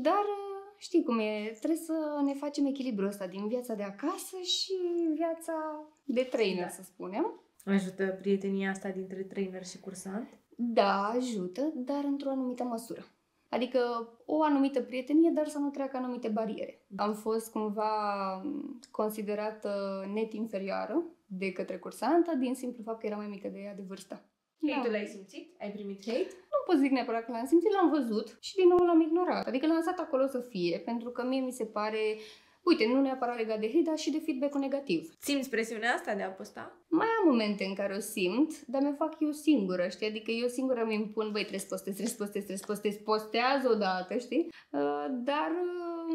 Dar știi cum e, trebuie să ne facem echilibrul ăsta din viața de acasă și viața de trainer, să spunem. Ajută prietenia asta dintre trainer și cursant? Da, ajută, dar într-o anumită măsură. Adică o anumită prietenie, dar să nu treacă anumite bariere. Am fost cumva considerată net inferioară de către cursantă, din simplu fapt că era mai mică de ea de vârstă. Hate-ul l-ai simțit? Ai primit hate? Nu pot zic neapărat că l-am simțit, l-am văzut și din nou l-am ignorat. Adică l-am lăsat acolo să fie, pentru că mie mi se pare, uite, nu neapărat legat de hate, dar și de feedback-ul negativ. Simți presiunea asta de a posta? Mai am momente în care o simt, dar mi-o fac eu singură, știi? Adică eu singură mi impun, băi, trebuie să postez, postează odată, știi? Dar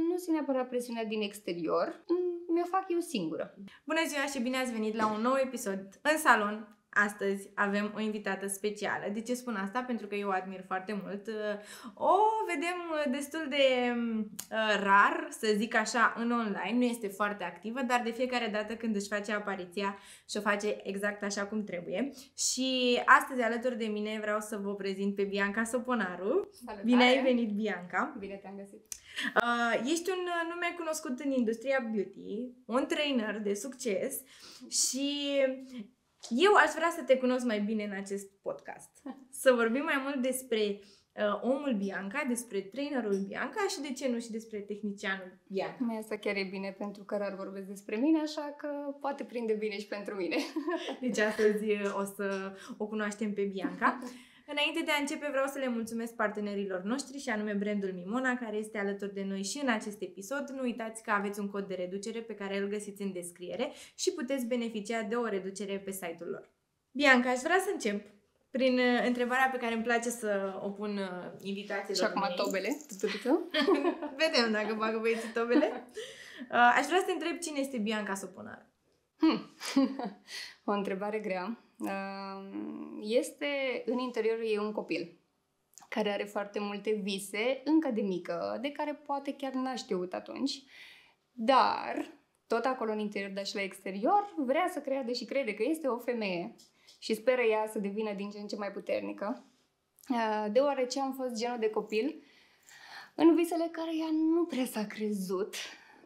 nu simt neapărat presiunea din exterior, mi-o fac eu singură. Bună ziua și bine ați venit la un nou episod în salon. Astăzi avem o invitată specială. De ce spun asta? Pentru că eu o admir foarte mult. O vedem destul de rar, să zic așa, în online. Nu este foarte activă, dar de fiecare dată când își face apariția și o face exact așa cum trebuie. Și astăzi alături de mine vreau să vă prezint pe Bianca Soponaru. Salutare! Bine ai venit, Bianca! Bine te-am găsit! Ești un nume cunoscut în industria beauty, un trainer de succes și eu aș vrea să te cunosc mai bine în acest podcast. Să vorbim mai mult despre omul Bianca, despre trainerul Bianca și de ce nu și despre tehnicianul Bianca. Asta chiar e bine pentru că rar vorbesc despre mine, așa că poate prinde bine și pentru mine. Deci astăzi o să o cunoaștem pe Bianca. Înainte de a începe, vreau să le mulțumesc partenerilor noștri și anume brandul Mimona, care este alături de noi și în acest episod. Nu uitați că aveți un cod de reducere pe care îl găsiți în descriere și puteți beneficia de o reducere pe site-ul lor. Bianca, aș vrea să încep prin întrebarea pe care îmi place să o pun invitațiilor și acum mei. tobele. Vedem dacă bagă băieții tobele. Aș vrea să te întreb cine este Bianca Soponaru. O întrebare grea. Este în interiorul ei un copil care are foarte multe vise, încă de mică, de care poate chiar n-a știut atunci, dar tot acolo în interior, dar și la exterior, vrea să creadă și crede că este o femeie și speră ea să devină din ce în ce mai puternică, deoarece am fost genul de copil în visele care ea nu prea s-a crezut.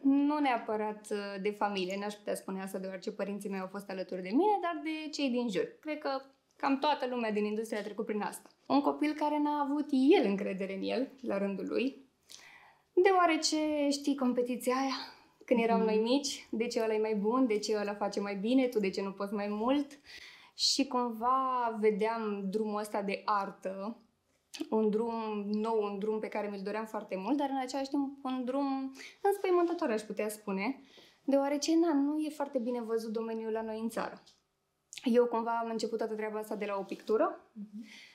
Nu neapărat de familie, n-aș putea spune asta deoarece părinții mei au fost alături de mine, dar de cei din jur. Cred că cam toată lumea din industrie a trecut prin asta. Un copil care n-a avut el încredere în el, la rândul lui, deoarece știi competiția aia, când eram noi mici, de ce ăla e mai bun, de ce ăla face mai bine, tu de ce nu poți mai mult. Și cumva vedeam drumul ăsta de artă, un drum nou, un drum pe care mi-l doream foarte mult, dar în același timp un drum înspăimântător, aș putea spune, deoarece nu e foarte bine văzut domeniul la noi în țară. Eu cumva am început toată treaba asta de la o pictură,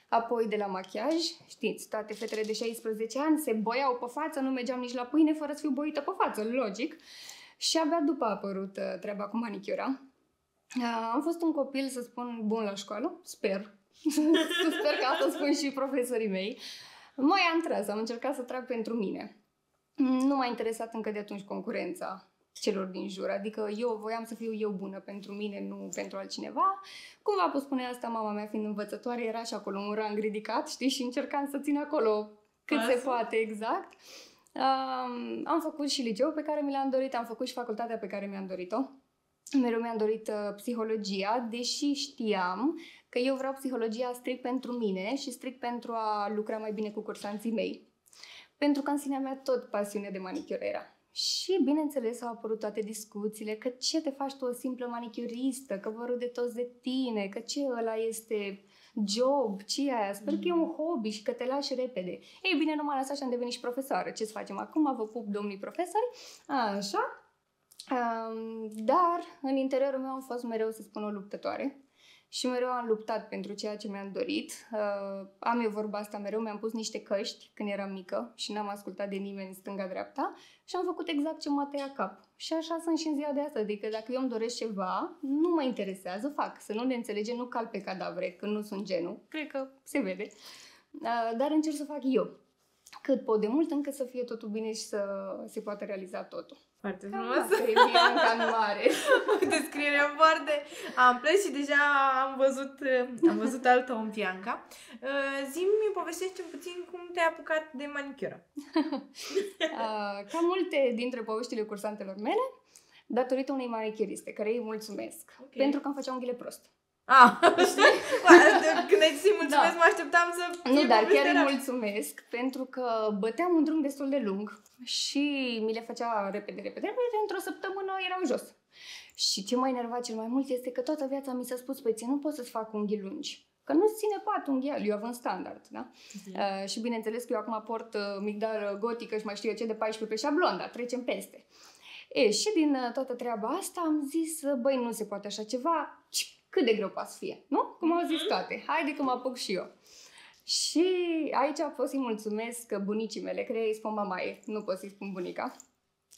apoi de la machiaj. Știți, toate fetele de 16 ani se boiau pe față, nu mergeam nici la pâine fără să fiu boită pe față, logic. Și abia după a apărut treaba cu manicura. Am fost un copil, să spun, bun la școală, sper. Sper că asta spun și profesorii mei. Mai am tras, am încercat să trag pentru mine. Nu m-a interesat încă de atunci concurența celor din jur, adică eu voiam să fiu eu bună pentru mine, nu pentru altcineva. Cumva pot spune asta, mama mea fiind învățătoare, era și acolo un rang ridicat, știi, și încercam să țin acolo cât se poate, exact. Am făcut și liceul pe care mi l-am dorit, am făcut și facultatea pe care mi-am dorit-o. Mereu mi-am dorit psihologia, deși știam că eu vreau psihologia strict pentru mine și strict pentru a lucra mai bine cu cursanții mei. Pentru că în sinea mea tot pasiunea de manicură era. Și bineînțeles au apărut toate discuțiile că ce te faci tu o simplă manicuristă, că vor râde toți de tine, că ce ăla este job, ce e aia, sper că e un hobby și că te lași repede. Ei bine, nu m-a lăsat și am devenit și profesoară. Ce-ți facem acum? Vă pup, domnii profesori. Așa. Dar în interiorul meu am fost mereu, să spun, o luptătoare și mereu am luptat pentru ceea ce mi-am dorit. Am eu vorba asta mereu, mi-am pus niște căști când eram mică și n-am ascultat de nimeni stânga-dreapta și am făcut exact ce mă tăia cap. Și așa sunt și în ziua de astăzi, adică dacă eu îmi doresc ceva, nu mă interesează, fac. Să nu ne înțelege, nu cal pe cadavre, că nu sunt genul, cred că se vede, dar încerc să fac eu cât pot de mult încât să fie totul bine și să se poată realiza totul. Foarte Cam frumos. asta e Bianca în mare. Descrierea foarte amplă și deja am văzut altă om, Bianca. Zi-mi, povestește puțin cum te-ai apucat de manicură. Ca multe dintre poveștile cursantelor mele, datorită unei manicuriste, care îi mulțumesc, pentru că îmi făcea unghiile prost. Știi? Când ai zis mulțumesc, mă așteptam să... Nu, dar chiar îi mulțumesc pentru că băteam un drum destul de lung și mi le făcea repede, într-o săptămână erau jos. Și ce m-a enervat cel mai mult este că toată viața mi s-a spus, păi ție nu poți să-ți fac unghii lungi, că nu-ți ține patul unghial, eu având standard, da? Și bineînțeles că eu acum port migdală gotică și mai știu eu ce de 14 pe șablon, dar trecem peste. Și din toată treaba asta am zis, băi, nu se poate așa ceva, cât de greu poate să fie, nu? Cum au zis toate, haide că mă apuc și eu. Și aici pot să-i mulțumesc bunicii mele, care îi spun mamaie, nu pot să-i spun bunica,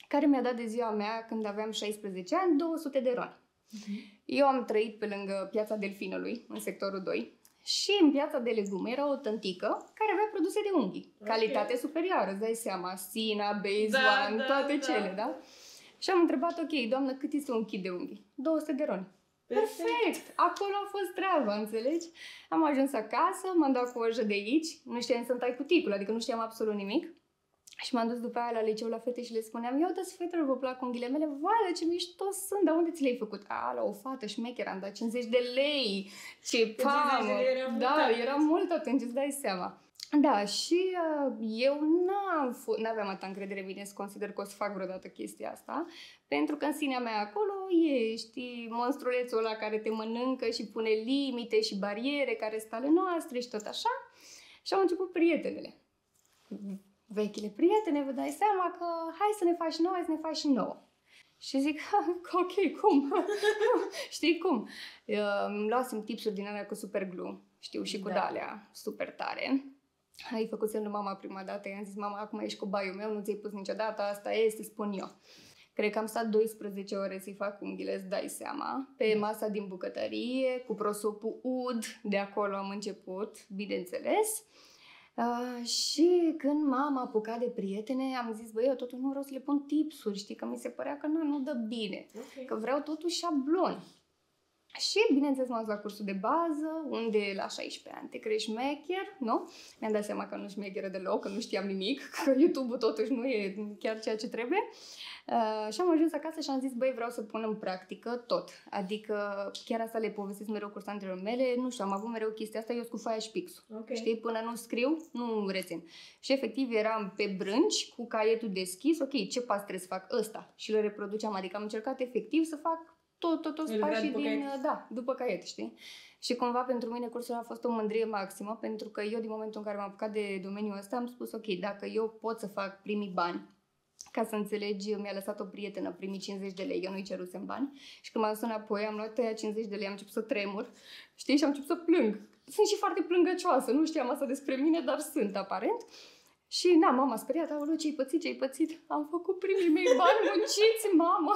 care mi-a dat de ziua mea, când aveam 16 ani, 200 de roni. Eu am trăit pe lângă Piața Delfinului, în sectorul 2, și în Piața de Legume era o tântică care avea produse de unghii. Calitate superioară, îți dai seama, Sina, Base One, toate cele, da? Și am întrebat, ok, doamnă, cât este un kit de unghii? 200 de roni. Perfect! Acolo a fost treaba, înțelegi? Am ajuns acasă, m-am dat cu o ojă de aici, nu știam să-mi tai cuticul, adică nu știam absolut nimic. Și m-am dus după aia la liceu la fete și le spuneam, ia uite-ți fetelor, vă plac unghiile mele? Vai, ce mișto sunt, dar unde ți le-ai făcut? La o fată șmecheră, am dat 50 de lei, ce pamă! Da, era mult atunci, îți dai seama. Da, și eu n-aveam atâta încredere în mine să consider că o să fac vreodată chestia asta, pentru că în sinea mea acolo ești monstrulețul ăla care te mănâncă și pune limite și bariere care sunt ale noastre și tot așa. Și au început prietenele. Vechile prietene, vă dai seama că hai să ne faci nouă, hai să ne faci și nouă. Și zic, ok, cum? Știi cum? Îmi luasem tipsuri din alea cu super glue, știu, și cu de-alea super tare. Ai făcut semnul mama prima dată, i-am zis, mama, acum ești cobaiul meu, nu ți-ai pus niciodată, asta este, spun eu. Cred că am stat 12 ore să-i fac unghiile, îți dai seama, pe masa din bucătărie, cu prosopul ud, de acolo am început, bineînțeles. Și când m-am apucat de prietene, am zis, băi, eu totuși nu vreau să le pun tipsuri, știi, că mi se părea că nu dă bine, că vreau totuși șablon. Și, bineînțeles, m-am dus la cursul de bază, unde la 16 ani te crești șmecher, nu? Mi-am dat seama că nu șmecheră deloc, că nu știam nimic, că YouTube-ul totuși nu e chiar ceea ce trebuie. Și am ajuns acasă și am zis, băi, vreau să pun în practică tot. Adică, chiar asta le povestesc mereu cursantelor mele, nu știu, am avut mereu chestia asta, eu cu foaia și pixul. Știi, până nu scriu, nu rețin. Și efectiv eram pe brânci, cu caietul deschis, ok, ce pas trebuie să fac? Ăsta. Și le reproduceam, adică am încercat efectiv să fac toți pașii din, după caiet, știi? Și cumva pentru mine cursul a fost o mândrie maximă, pentru că eu din momentul în care m-am apucat de domeniul ăsta am spus, ok, dacă eu pot să fac primii bani, ca să înțelegi, mi-a lăsat o prietenă primii 50 de lei, eu nu-i cerusem bani, și când m-am sunat apoi, am luat aia 50 de lei, am început să tremur, știi, și am început să plâng. Sunt și foarte plângăcioasă, nu știam asta despre mine, dar sunt, aparent. Și, mama speriat, aoleu, ce-ai pățit? Am făcut primii mei bani munciți, mama!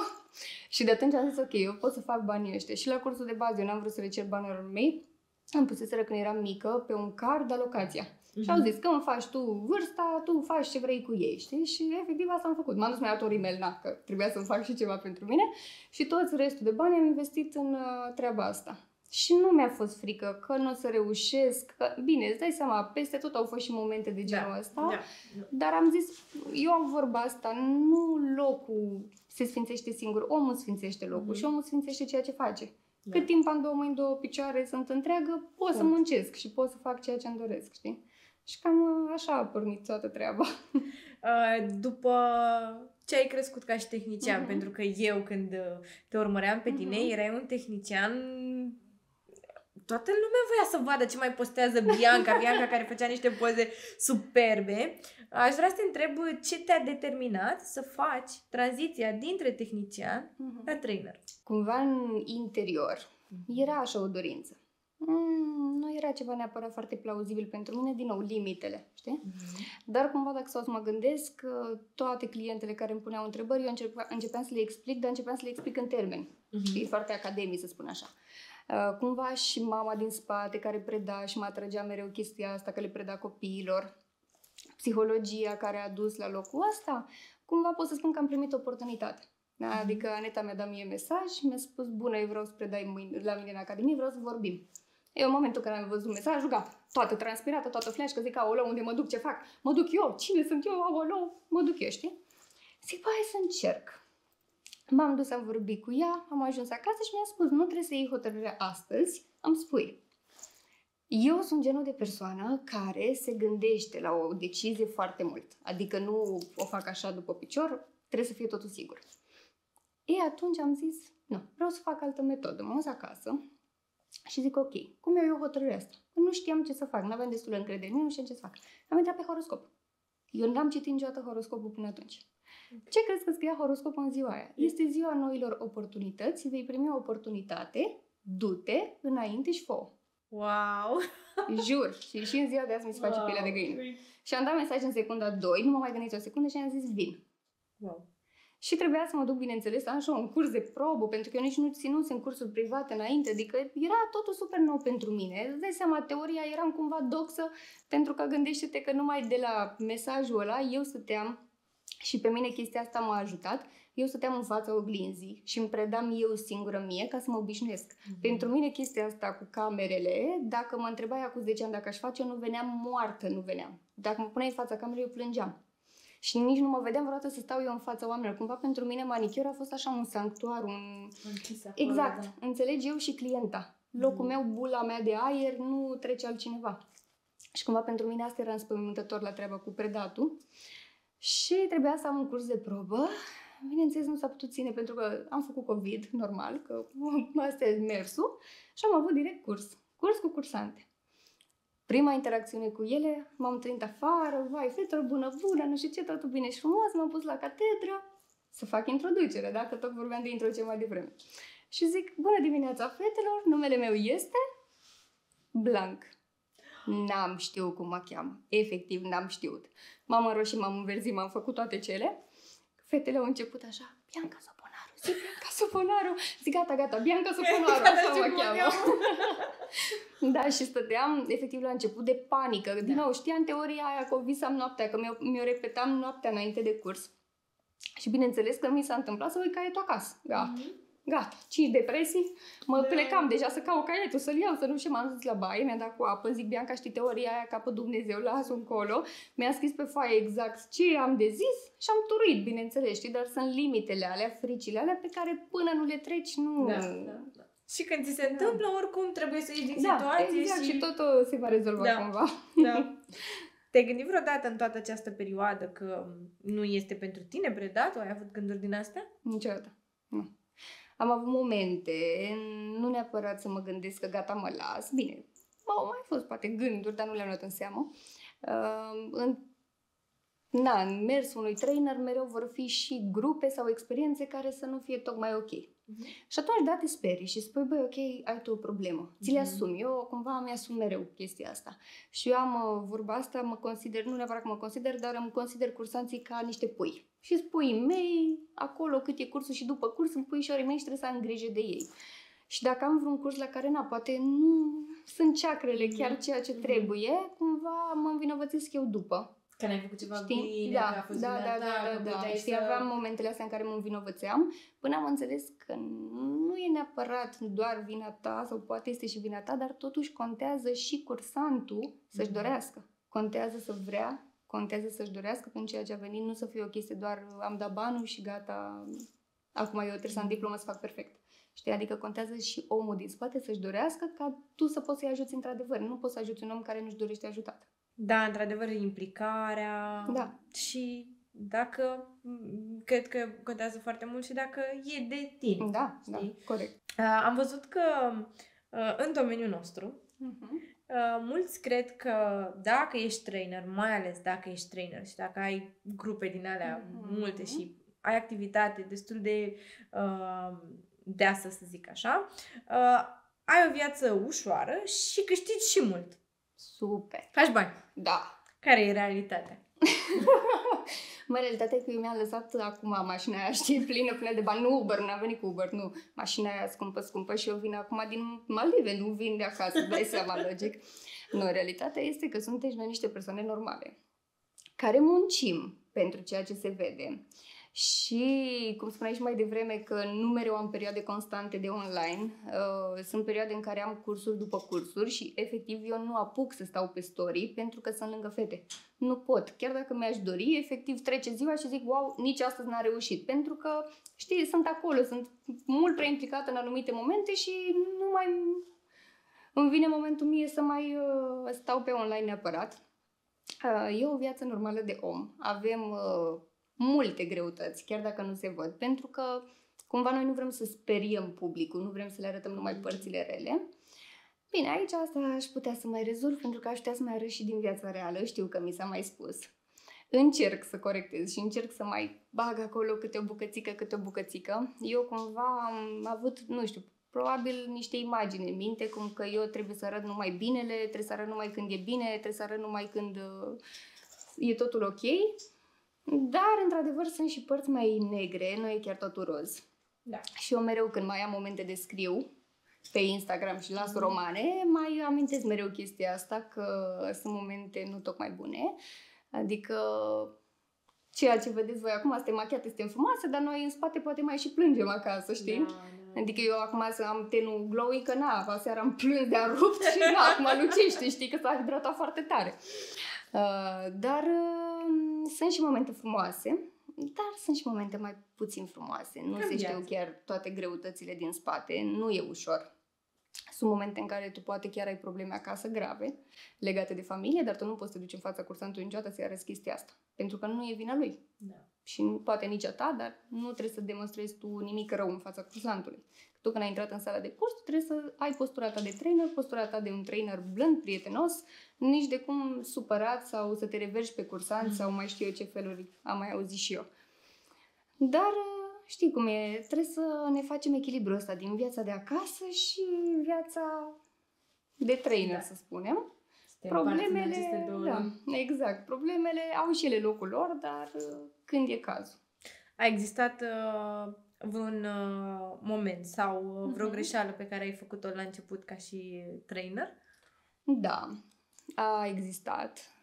Și de atunci am zis, ok, eu pot să fac banii ăștia. Și la cursul de bază eu n-am vrut să le cer banilor mei, am puseseră când eram mică pe un card alocația. Și au zis că îmi faci tu vârsta, tu faci ce vrei cu ei, știi? Și efectiv asta am făcut. M-am dus, mi-a dat un rimel, că trebuia să-mi fac și ceva pentru mine. Și toți restul de bani am investit în treaba asta. Și nu mi-a fost frică că nu o să reușesc, că, bine, îți dai seama, peste tot au fost și momente de genul ăsta, dar am zis, eu am vorba asta, nu locul se sfințește singur, omul sfințește locul și omul sfințește ceea ce face. Cât timp am 2 mâini, 2 picioare, sunt întreagă, pot să muncesc și pot să fac ceea ce îmi doresc, știi? Și cam așa a pornit toată treaba. După ce ai crescut ca și tehnician, pentru că eu când te urmăream pe tine, erai un tehnician. Toată lumea voia să vadă ce mai postează Bianca care făcea niște poze superbe. Aș vrea să te întreb ce te-a determinat să faci tranziția dintre tehnician la trainer. Cumva în interior era așa o dorință. Nu era ceva neapărat foarte plauzibil pentru mine, din nou, limitele, știi? Dar cumva, dacă să mă gândesc, toate clientele care îmi puneau întrebări, eu începeam să le explic, dar începeam să le explic în termeni, știi? Foarte academic, să spun așa. Cumva și mama din spate care preda și mă atrăgea mereu chestia asta, că le preda copiilor, psihologia care a dus la locul ăsta, cumva pot să spun că am primit oportunitate. Da? Adică Aneta mi-a dat mie mesaj, mi-a spus, bună, eu vreau să predai mâine la mine în Academie, vreau să vorbim. Eu, în momentul în care am văzut mesajul, gata, toată transpirată, toată flash-că, zic, aoleu, unde mă duc, ce fac? Mă duc eu, cine sunt eu, aoleu, mă duc eu, știi? Zic, hai să încerc. M-am dus, am vorbit cu ea, am ajuns acasă și mi-a spus, nu trebuie să iei hotărârea astăzi, îmi spui. Eu sunt genul de persoană care se gândește la o decizie foarte mult. Adică nu o fac așa după picior, trebuie să fie totul sigur. Ei, atunci am zis, nu, vreau să fac altă metodă. M-am dus acasă și zic, ok, cum iau eu hotărârea asta? Nu știam ce să fac, nu aveam destulă încredere, nu știam ce să fac. Am intrat pe horoscop. Eu n-am citit niciodată horoscopul până atunci. Ce crezi că scria horoscopul în ziua aia? Este ziua noilor oportunități, vei primi o oportunitate, du-te înainte și fă-o. Wow! Jur. Și în ziua de azi mi se face pielea de găină. Și am dat mesaj în secunda 2, nu m-am mai gândit o secundă și am zis vin. Wow. Și trebuia să mă duc, bineînțeles, așa, un curs de probă, pentru că eu nici nu ținusem cursuri private înainte, adică era totul super nou pentru mine. Îți dai seama, teoria eram cumva doxă, pentru că gândește-te că numai de la mesajul ăla eu stăteam și pe mine chestia asta m-a ajutat. Eu stăteam în fața oglinzii și îmi predam eu singură mie ca să mă obișnuiesc. Pentru mine chestia asta cu camerele, dacă mă întrebai acum 10 ani dacă aș face, eu nu veneam moartă, nu veneam. Dacă mă puneai în fața camerei, eu plângeam. Și nici nu mă vedeam vreodată să stau eu în fața oamenilor. Cumva pentru mine manicura a fost așa un sanctuar, un... Exact, da. Înțelegi, eu și clienta. Locul meu, bula mea de aer, nu trece altcineva. Și cumva pentru mine asta era înspăimântător la treaba cu predatul. Și trebuia să am un curs de probă. Bineînțeles, nu s-a putut ține pentru că am făcut COVID, normal, că asta e mersul. Și am avut direct curs cu cursante. Prima interacțiune cu ele, m-am trezit afară, vai, fetelor, bună, nu știu ce, totul bine și frumos, m-am pus la catedră să fac introducere, dacă tot vorbeam de introducere mai devreme. Și zic, bună dimineața, fetelor, numele meu este blanc. N-am știut cum mă cheamă, efectiv n-am știut. M-am înroșit, m-am înverzit, m-am făcut toate cele. Fetele au început așa, Bianca Soponaru, zic Bianca Soponaru, zic gata, Bianca Soponaru, așa mă cheamă. Da, și stăteam efectiv la început de panică. Din nou, știam teoria aia că o visam noaptea, că mi-o repetam noaptea înainte de curs. Și bineînțeles că mi s-a întâmplat să uit caietul acasă. Gata, 5 depresii, plecam deja să caut caietul, să-l iau, să nu știu, m-am dus la baie, mi-a dat cu apă, zic Bianca, știi teoria aia, capă Dumnezeu, las-o încolo, mi-a scris pe foaie exact ce am de zis și am turuit, bineînțeles, știi, dar sunt limitele alea, fricile alea pe care până nu le treci, nu... Da. Și când ți se întâmplă, oricum trebuie să ieși din situație exact, și totul se va rezolva cumva. Da. Te-ai gândit vreodată în toată această perioadă că nu este pentru tine predatul? Ai avut gânduri din astea? Niciodată, nu. Am avut momente, nu neapărat să mă gândesc că gata, mă las. Bine, au mai fost poate gânduri, dar nu le-am luat în seamă. În mersul unui trainer mereu vor fi și grupe sau experiențe care să nu fie tocmai ok. Și atunci, da, te sperii și spui, băi, ok, ai tu o problemă. Ți le asumi. Eu cumva îmi asum mereu chestia asta. Și eu am vorba asta, mă consider, nu neapărat că mă consider, dar îmi consider cursanții ca niște pui. Și puii mei, acolo cât e cursul și după curs, sunt puișorii mei și trebuie să am grijă de ei. Și dacă am vreun curs la care, poate nu sunt ceacrele chiar ceea ce trebuie, cumva mă învinovățesc eu după. Că n-ai făcut ceva bine, că a fost da. Știi, aveam momentele astea în care mă învinovățeam, până am înțeles că nu e neapărat doar vina ta, sau poate este și vina ta, dar totuși contează și cursantul să-și dorească. Contează să vrea, contează să-și dorească în ceea ce a venit, nu să fie o chestie doar am dat banul și gata, acum eu trebuie să am diplomă să fac perfect. Știi? Adică contează și omul din spate să-și dorească ca tu să poți să-i ajuți într-adevăr. Nu poți să ajuți un om care nu-și dorește ajutat. Da, într-adevăr, implicarea și dacă, cred că contează foarte mult și dacă e de tine. Da, corect. Am văzut că în domeniul nostru, mulți cred că dacă ești trainer, mai ales dacă ești trainer și dacă ai grupe din alea multe și ai activitate destul de deasă, să zic așa, ai o viață ușoară și câștigi și mult. Super! Faci bani. Da. Care e realitatea? Realitatea e că eu mi-am lăsat acum mașina aia, știi, plină de bani. Nu Uber, n-am venit cu Uber, nu. Mașina aia scumpă și eu vin acum din Maldive, nu vin de acasă, dai seama, logic. Nu, realitatea este că sunteți noi niște persoane normale. care muncim pentru ceea ce se vede. Și, cum spuneai și mai devreme, că nu mereu am perioade constante de online. Sunt perioade în care am cursuri după cursuri și, efectiv, eu nu apuc să stau pe story pentru că sunt lângă fete. Nu pot. Chiar dacă mi-aș dori, efectiv, trece ziua și zic, wow, nici astăzi n-a reușit. Pentru că, știi, sunt acolo, sunt mult prea implicată în anumite momente și nu mai îmi vine momentul mie să mai stau pe online neapărat. E o viață normală de om. Avem multe greutăți, chiar dacă nu se văd, pentru că cumva noi nu vrem să speriem publicul, nu vrem să le arătăm numai părțile rele. Bine, aici asta aș putea să mai rezolv, pentru că aș putea să mai arăt și din viața reală, știu că mi s-a mai spus. Încerc să corectez și încerc să mai bag acolo câte o bucățică. Eu cumva am avut, nu știu, probabil niște imagini în minte, cum că eu trebuie să arăt numai binele, trebuie să arăt numai când e bine, trebuie să arăt numai când e totul ok. Dar, într-adevăr, sunt și părți mai negre, nu e chiar totul roz. Da. Și eu mereu, când mai am momente de scriu pe Instagram și las romane, mai amintesc mereu chestia asta, că sunt momente nu tocmai bune. Adică ceea ce vedeți voi acum, suntem machiate, suntem frumoase, dar noi în spate poate mai și plângem acasă, știi? Da. Adică eu acum să am tenul glowing, că aseară am plâns de-a rupt și acum lucește, știi, că s-a hidratat foarte tare. Dar sunt și momente frumoase, dar sunt și momente mai puțin frumoase. Nu se știu chiar toate greutățile din spate, nu e ușor. Sunt momente în care tu poate chiar ai probleme acasă grave, legate de familie, dar tu nu poți să te duci în fața cursantului niciodată să-i arăți chestia asta. Pentru că nu e vina lui. Da. Și poate nici a ta, dar nu trebuie să demonstrezi tu nimic rău în fața cursantului. Tu când ai intrat în sala de curs, tu trebuie să ai postura ta de trainer, postura ta de un trainer blând, prietenos, nici de cum supărat sau să te reverși pe cursant sau mai știu eu ce feluri am mai auzit și eu. Dar știi cum e, trebuie să ne facem echilibrul ăsta din viața de acasă și viața de trainer, să spunem. Problemele, da, exact, problemele au și ele locul lor, dar când e cazul. A existat vreun moment sau vreo greșeală pe care ai făcut-o la început ca și trainer? Da, a existat.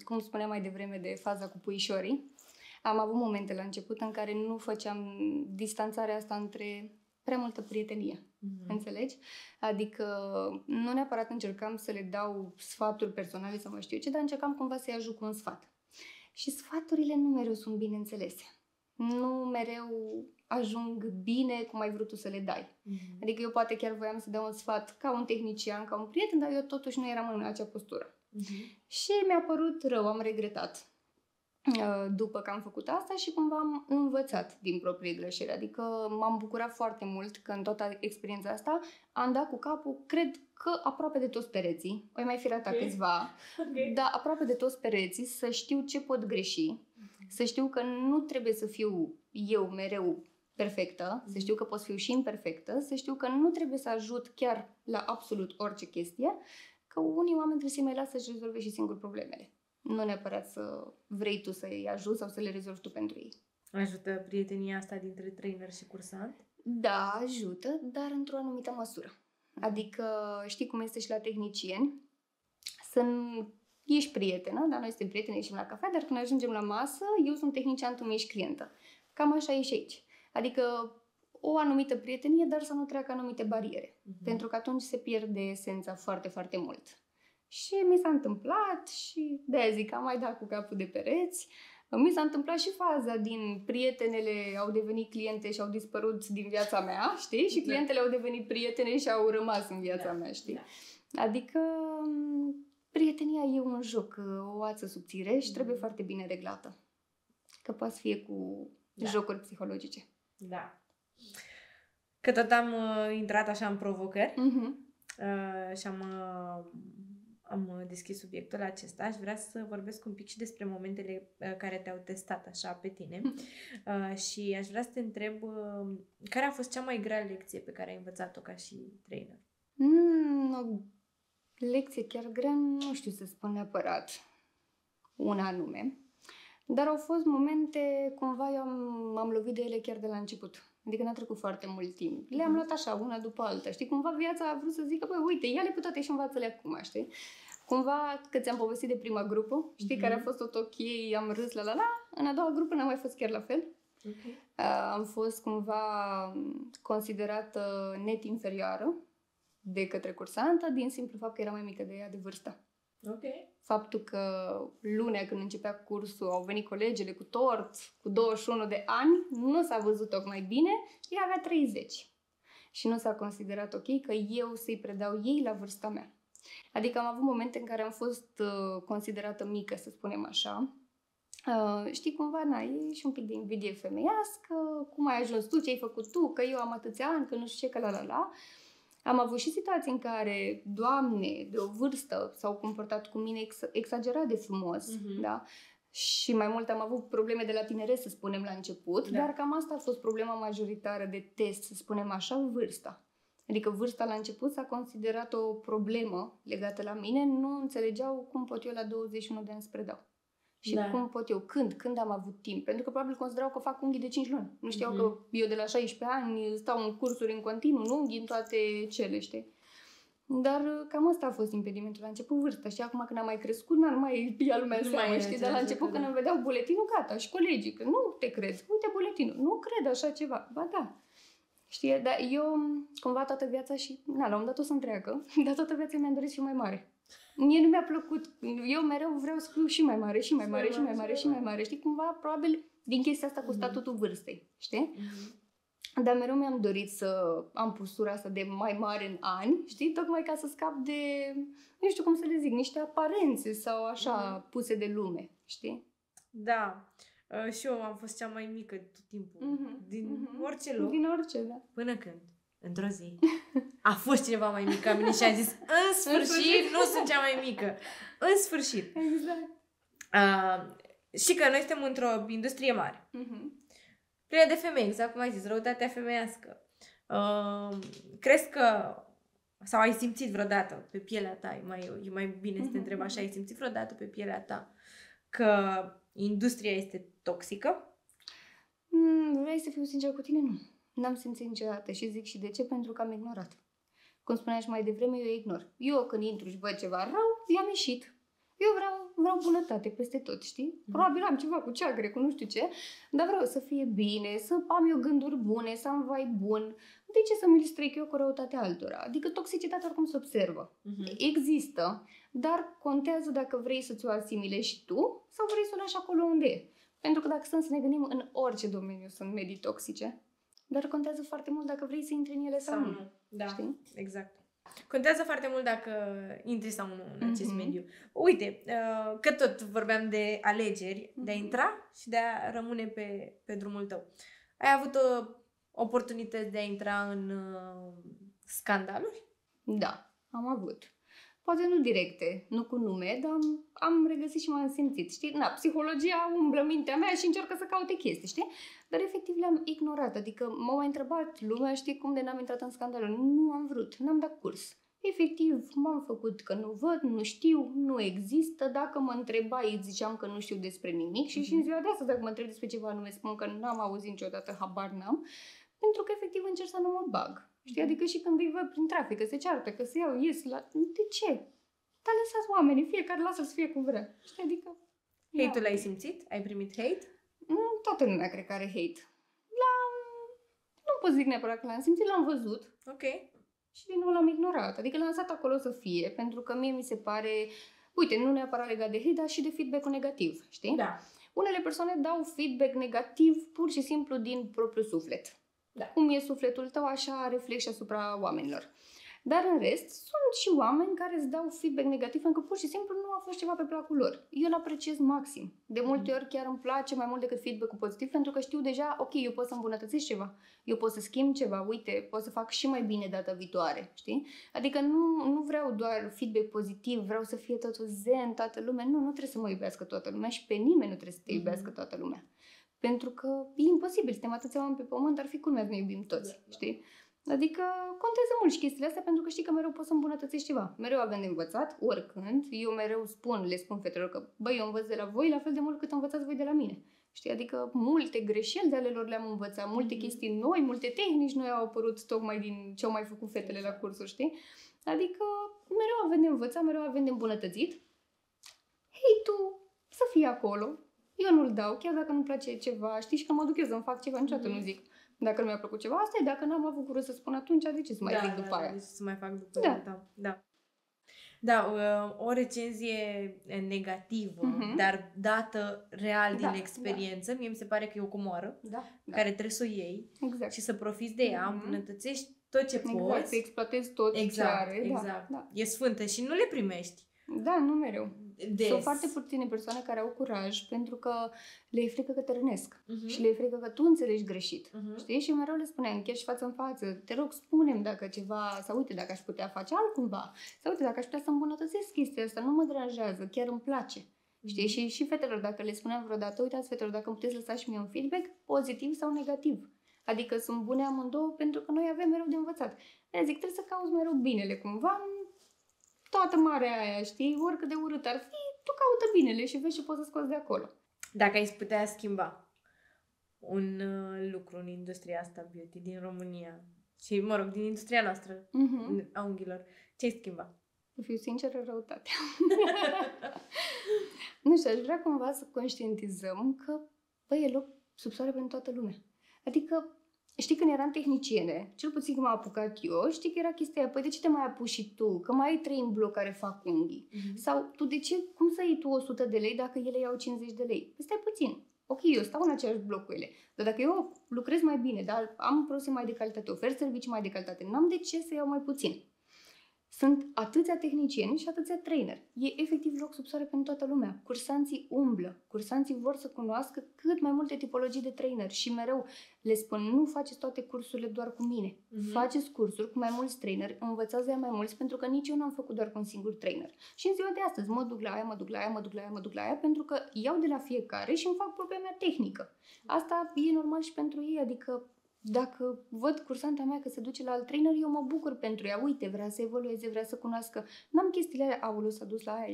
Cum spuneam mai devreme de faza cu puișorii, am avut momente la început în care nu făceam distanțarea asta între prea multă prietenie. Înțelegi? Adică nu neapărat încercam să le dau sfaturi personale sau mai știu eu ce, dar încercam cumva să-i ajut cu un sfat. Și sfaturile nu mereu sunt bine înțelese. Nu mereu ajung bine cum ai vrut tu să le dai. Adică eu poate chiar voiam să dau un sfat ca un tehnician, ca un prieten, dar eu totuși nu eram în acea postură. Și mi-a părut rău, am regretat după că am făcut asta și cumva am învățat din proprii greșeli. Adică m-am bucurat foarte mult că în toată experiența asta am dat cu capul, cred că aproape de toți pereții, o mai fi ratat câțiva, dar aproape de toți pereții, să știu ce pot greși, să știu că nu trebuie să fiu eu mereu perfectă, să știu că pot fi și imperfectă, să știu că nu trebuie să ajut chiar la absolut orice chestie, că unii oameni trebuie să-i mai lasă să-și rezolve și singur problemele. Nu neapărat să vrei tu să-i ajuți sau să le rezolvi tu pentru ei. Ajută prietenia asta dintre trainer și cursant? Da, ajută, dar într-o anumită măsură. Adică știi cum este și la tehnicieni, ești prietenă, dar noi suntem prieteni, ieșim la cafea, dar când ajungem la masă, eu sunt tehnician, tu mi-ești clientă. Cam așa e și aici. Adică o anumită prietenie, dar să nu treacă anumite bariere. Pentru că atunci se pierde esența foarte, foarte mult. Și mi s-a întâmplat și de-aia zic că am mai dat cu capul de pereți. Mi s-a întâmplat și faza din prietenele au devenit cliente și au dispărut din viața mea, știi? Și clientele au devenit prietene și au rămas în viața mea, știi? Adică prietenia e un joc, o ață subțire și trebuie foarte bine reglată. Că poate să fie cu jocuri psihologice. Da. Că tot am intrat așa în provocări și am deschis subiectul acesta. Aș vrea să vorbesc un pic și despre momentele care te-au testat așa pe tine și aș vrea să te întreb care a fost cea mai grea lecție pe care ai învățat-o ca și trainer? O lecție chiar grea, nu știu să spun neapărat una anume, dar au fost momente, cumva eu m-am lovit de ele chiar de la început. Adică n-a trecut foarte mult timp. Le-am luat așa, una după alta, știi? Cumva viața a vrut să zică, băi, uite, ia-le pe toate și învață-le acum, știi? Cumva, că ți-am povestit de prima grupă, știi, care a fost tot ok, am râs, în a doua grupă n-am mai fost chiar la fel. Am fost cumva considerată net inferioară de către cursantă, din simplu fapt că era mai mică de ea de vârstă. Faptul că lunea când începea cursul au venit colegele cu tort, cu 21 de ani, nu s-a văzut tocmai bine, ea avea 30. Și nu s-a considerat ok că eu să-i predau ei la vârsta mea. Adică am avut momente în care am fost considerată mică, să spunem așa. Știi, cumva, e și un pic de invidie femeiască, cum ai ajuns tu, ce ai făcut tu, că eu am atâția ani, că nu știu ce, că la. Am avut și situații în care doamne de o vârstă s-au comportat cu mine exagerat de frumos, da? Și mai mult am avut probleme de la tineret, să spunem, la început, dar cam asta a fost problema majoritară de test, să spunem așa, vârsta. Adică vârsta la început s-a considerat o problemă legată la mine, nu înțelegeau cum pot eu la 21 de ani să predau. Și cum pot eu, când am avut timp. Pentru că probabil considerau că fac unghii de 5 luni. Nu știau că eu de la 16 ani stau în cursuri în continuu, nu unghii în toate cele, știi? Dar cam asta a fost impedimentul la început, vârsta. Și acum când am mai crescut, nu mai ia lumea în seamă, știi? Dar la început când îmi vedeau buletinul, gata, și colegii, că nu te crezi, uite buletinul, nu cred așa ceva. Ba da. Știi, dar eu cumva toată viața și, la un moment dat o să întreagă, dar toată viața mi-am dorit și mai mare. Mie nu mi-a plăcut, eu mereu vreau să scriu și mai mare, și mai mare, și mai mare, și mai mare, știi, cumva, probabil din chestia asta cu statutul vârstei, știi? Dar mereu mi-am dorit să am postura asta de mai mare în ani, știi, tocmai ca să scap de, nu știu cum să le zic, niște aparențe sau așa puse de lume, știi? Da. Și eu am fost cea mai mică tot timpul. Din orice loc. Din orice, da. Până când, într-o zi, a fost cineva mai mic ca mine și a zis, în sfârșit, nu sunt cea mai mică. În sfârșit. Exact. Și că noi suntem într-o industrie mare. Plină de femei, exact cum ai zis, răutatea femeiască. Crezi că, sau ai simțit vreodată pe pielea ta, e mai bine să te întreb așa, ai simțit vreodată pe pielea ta că industria este toxică? Vrei să fiu sincer cu tine? Nu. N-am simțit niciodată și zic și de ce, pentru că am ignorat. Cum spuneai și mai devreme, eu ignor. Eu când intru și văd ceva rău, i-am ieșit. Eu vreau bunătate peste tot, știi? Probabil am ceva cu ceagre, cu nu știu ce, dar vreau să fie bine, să am eu gânduri bune, să am vai bun. De ce să mi-l stric eu cu răutatea altora? Adică toxicitatea oricum se observă. Există, dar contează dacă vrei să ți-o asimilezi și tu sau vrei să o lași acolo unde e. Pentru că dacă stăm să ne gândim, în orice domeniu sunt medii toxice, dar contează foarte mult dacă vrei să intri în ele sau nu. Da, știi? Exact. Contează foarte mult dacă intri sau nu în acest mediu. Uite, că tot vorbeam de alegeri, de a intra și de a rămâne pe drumul tău. Ai avut oportunități de a intra în scandaluri? Da, am avut. Poate nu directe, nu cu nume, dar am regăsit și m-am simțit, știi? Psihologia umblă mintea mea și încearcă să caute chestii, știi? Dar efectiv le-am ignorat, adică m-au mai întrebat lumea, știi, cum de n-am intrat în scandalul. Nu am vrut, n-am dat curs. Efectiv, m-am făcut că nu văd, nu știu, nu există. Dacă mă întrebai, îți ziceam că nu știu despre nimic și în ziua de astăzi, dacă mă întreb despre ceva anume, spun că n-am auzit niciodată, habar n-am, pentru că efectiv încerc să nu mă bag. Știi? Adică și când îi văd prin trafic, că se ceartă, că se iau, ies la... De ce? Dar lăsați oamenii, fiecare lasă să fie cum vrea. Știi? Adică... Hate-ul l-ai simțit? Ai primit hate? Toată lumea cred că are hate. Nu pot zic neapărat că l-am simțit, l-am văzut. Ok. Și din nou l-am ignorat. Adică l-am lăsat acolo să fie, pentru că mie mi se pare... Uite, nu neapărat legat de hate, dar și de feedback-ul negativ, știi? Da. Unele persoane dau feedback negativ pur și simplu din propriul suflet. Da. Cum e sufletul tău, așa reflex și asupra oamenilor. Dar în rest, sunt și oameni care îți dau feedback negativ pentru că pur și simplu nu a fost ceva pe placul lor. Eu îl apreciez maxim. De multe ori chiar îmi place mai mult decât feedback-ul pozitiv, pentru că știu deja, ok, eu pot să îmbunătățesc ceva, eu pot să schimb ceva, uite, pot să fac și mai bine data viitoare, știi? Adică nu vreau doar feedback pozitiv, vreau să fie totul zen, toată lumea. Nu trebuie să mă iubească toată lumea și pe nimeni nu trebuie să te iubească toată lumea. Pentru că e imposibil, suntem atâția oameni pe pământ, ar fi culmea să ne iubim toți, știi? Adică contează mult și chestiile astea pentru că știi că mereu poți să îmbunătățești ceva. Mereu avem de învățat, oricând. Eu mereu le spun fetelor că, băi, eu învăț de la voi la fel de mult cât învățați voi de la mine. Știi? Adică multe greșeli de ale lor le-am învățat, multe chestii noi, multe tehnici noi au apărut tocmai din ce au mai făcut fetele la cursuri, știi? Adică mereu avem de învățat, mereu avem de îmbunătățit. Hei, tu să fii acolo. Eu nu-l dau, chiar dacă nu-mi place ceva. Știi, și că mă duc eu să-mi fac ceva, niciodată nu zic. Dacă nu mi-a plăcut ceva, asta e. Dacă n-am avut curaj să spun atunci, de ce să mai zic după aia? De ce să mai fac după aia? Da, o recenzie negativă, dar dată real din experiență, mie mi se pare că e o comoară care trebuie să o iei și să profiți de ea, îmbunătățești tot ce poți. Să exploatezi tot ce are. Exact. E sfântă și nu le primești. Da, nu mereu. Sunt foarte puține persoane care au curaj pentru că le e frică că te rănesc și le e frică că tu înțelegi greșit. Știi? Și mereu le spunem, chiar și față în față, te rog, spune-mi dacă ceva, sau uite dacă aș putea face altcumva, sau uite dacă aș putea să îmbunătățesc chestia asta, nu mă deranjează, chiar îmi place. Știi? Și fetelor, dacă le spuneam vreodată, uitați fetelor, dacă îmi puteți lăsa și mie un feedback, pozitiv sau negativ. Adică sunt bune amândouă pentru că noi avem mereu de învățat. Zic, trebuie să cauți mereu binele cumva. Toată marea aia, știi? Oricât de urât ar fi, tu caută binele și vezi ce poți să scoți de acolo. Dacă ai putea schimba un lucru în industria asta beauty din România și, mă rog, din industria noastră a unghiilor, ce ai schimba? Să fiu sinceră, răutatea. Nu știu, aș vrea cumva să conștientizăm că, băi, e loc sub soare pentru toată lumea. Adică, știi, când eram tehniciene, cel puțin când m-am apucat eu, știi că era chestia aia, păi de ce te mai apuci și tu? Că mai ai 3 în bloc care fac unghii. Sau tu de ce, cum să iei tu 100 de lei dacă ele iau 50 de lei? Păi stai puțin. Ok, eu stau în același bloc cu ele, dar dacă eu lucrez mai bine, dar am produse mai de calitate, ofer servicii mai de calitate, n-am de ce să iau mai puțin. Sunt atâția tehnicieni și atâția traineri. E efectiv loc sub soare pentru toată lumea. Cursanții umblă. Cursanții vor să cunoască cât mai multe tipologii de traineri și mereu le spun, nu faceți toate cursurile doar cu mine. Faceți cursuri cu mai mulți traineri, învățați mai mulți, pentru că nici eu n-am făcut doar cu un singur trainer. Și în ziua de astăzi mă duc la aia, pentru că iau de la fiecare și îmi fac propria mea tehnică. Asta e normal și pentru ei, adică dacă văd cursanta mea că se duce la alt trainer, eu mă bucur pentru ea. Uite, vrea să evolueze, vrea să cunoască. N-am chestiile alea, aoleu, s-a dus la aia,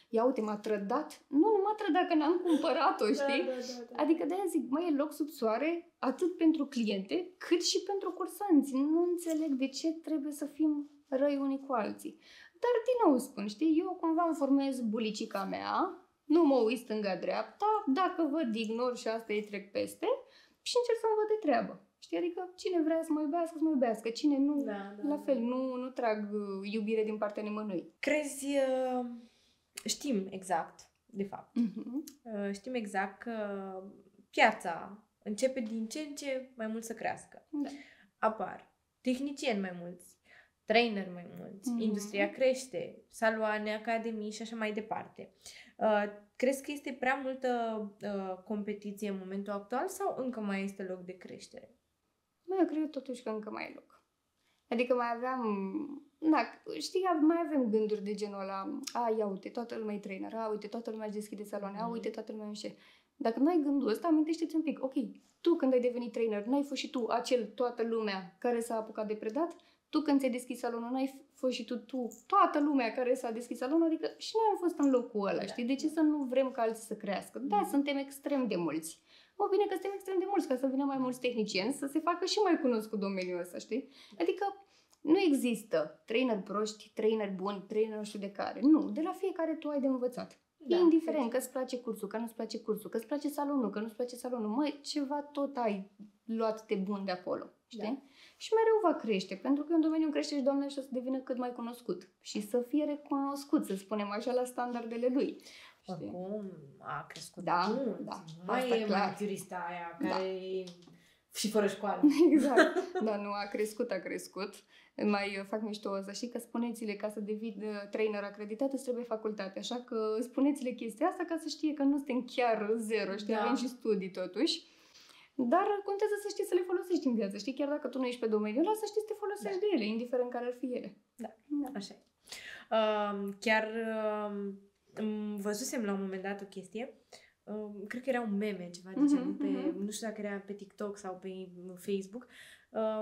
ia uite, m-a trădat. Nu m-a trădat că n-am cumpărat-o, știi? Da. Adică de-aia zic, măi, e loc sub soare atât pentru cliente, cât și pentru cursanți. Nu înțeleg de ce trebuie să fim răi unii cu alții. Dar din nou spun, știi, eu cumva îmi formez bulicica mea, nu mă uit stânga-dreapta, dacă văd ignor și asta îi trec peste și încerc să-mi văd de treabă. Știi? Adică cine vrea să mă iubească, să mă iubească. Cine nu, la fel, nu trag iubire din partea nimănui. Crezi, știm exact, de fapt, știm exact că piața începe din ce în ce mai mult să crească. Da. Apar tehnicieni mai mulți, traineri mai mulți, industria crește, saloane, academii și așa mai departe. Crezi că este prea multă competiție în momentul actual sau încă mai este loc de creștere? Eu cred totuși că încă mai e loc. Adică mai aveam, știi, mai avem gânduri de genul ăla, ia uite, toată lumea e trainer, uite, toată lumea își deschide saloane, uite, toată lumea își... Dacă nu ai gândul ăsta, amintește-ți un pic, ok, tu când ai devenit trainer, n-ai fost și tu acel toată lumea care s-a apucat de predat? Tu când ți-ai deschis salonul, n-ai fost și tu toată lumea care s-a deschis salonul? Adică și noi am fost în locul ăla, știi? De ce să nu vrem ca alții să crească? Da, suntem extrem de mulți. Mă bine că suntem extrem de mulți, ca să vină mai mulți tehnicieni să se facă și mai cunoscut domeniul ăsta, știi? Adică nu există trainer proști, trainer buni, trainer nu știu de care. Nu, de la fiecare tu ai de învățat. Da, indiferent că îți place cursul, că nu-ți place cursul, că îți place salonul, că nu-ți place salonul. Măi, ceva tot ai luat de bun de acolo, știi? Da. Și mereu va crește, pentru că e un domeniu în creștere și Doamne, și o să devină cât mai cunoscut. Și să fie recunoscut, să spunem așa, la standardele lui. Acum a crescut mult. Mai e manicurista aia care e și fără școală. Exact. Dar nu, a crescut. Mai fac mișto să știi că spuneți-le, ca să devii trainer acreditat îți trebuie facultate. Așa că spuneți-le chestia asta ca să știe că nu suntem chiar zero, știi, avem și studii totuși. Dar contează să știi să le folosești în viață, știi? Chiar dacă tu nu ești pe domeniul ăla, să știi să te folosești de ele, indiferent care ar fi ele. Da. Așa e. Chiar văzusem la un moment dat o chestie, cred că era un meme, ceva de genul, nu știu dacă era pe TikTok sau pe Facebook,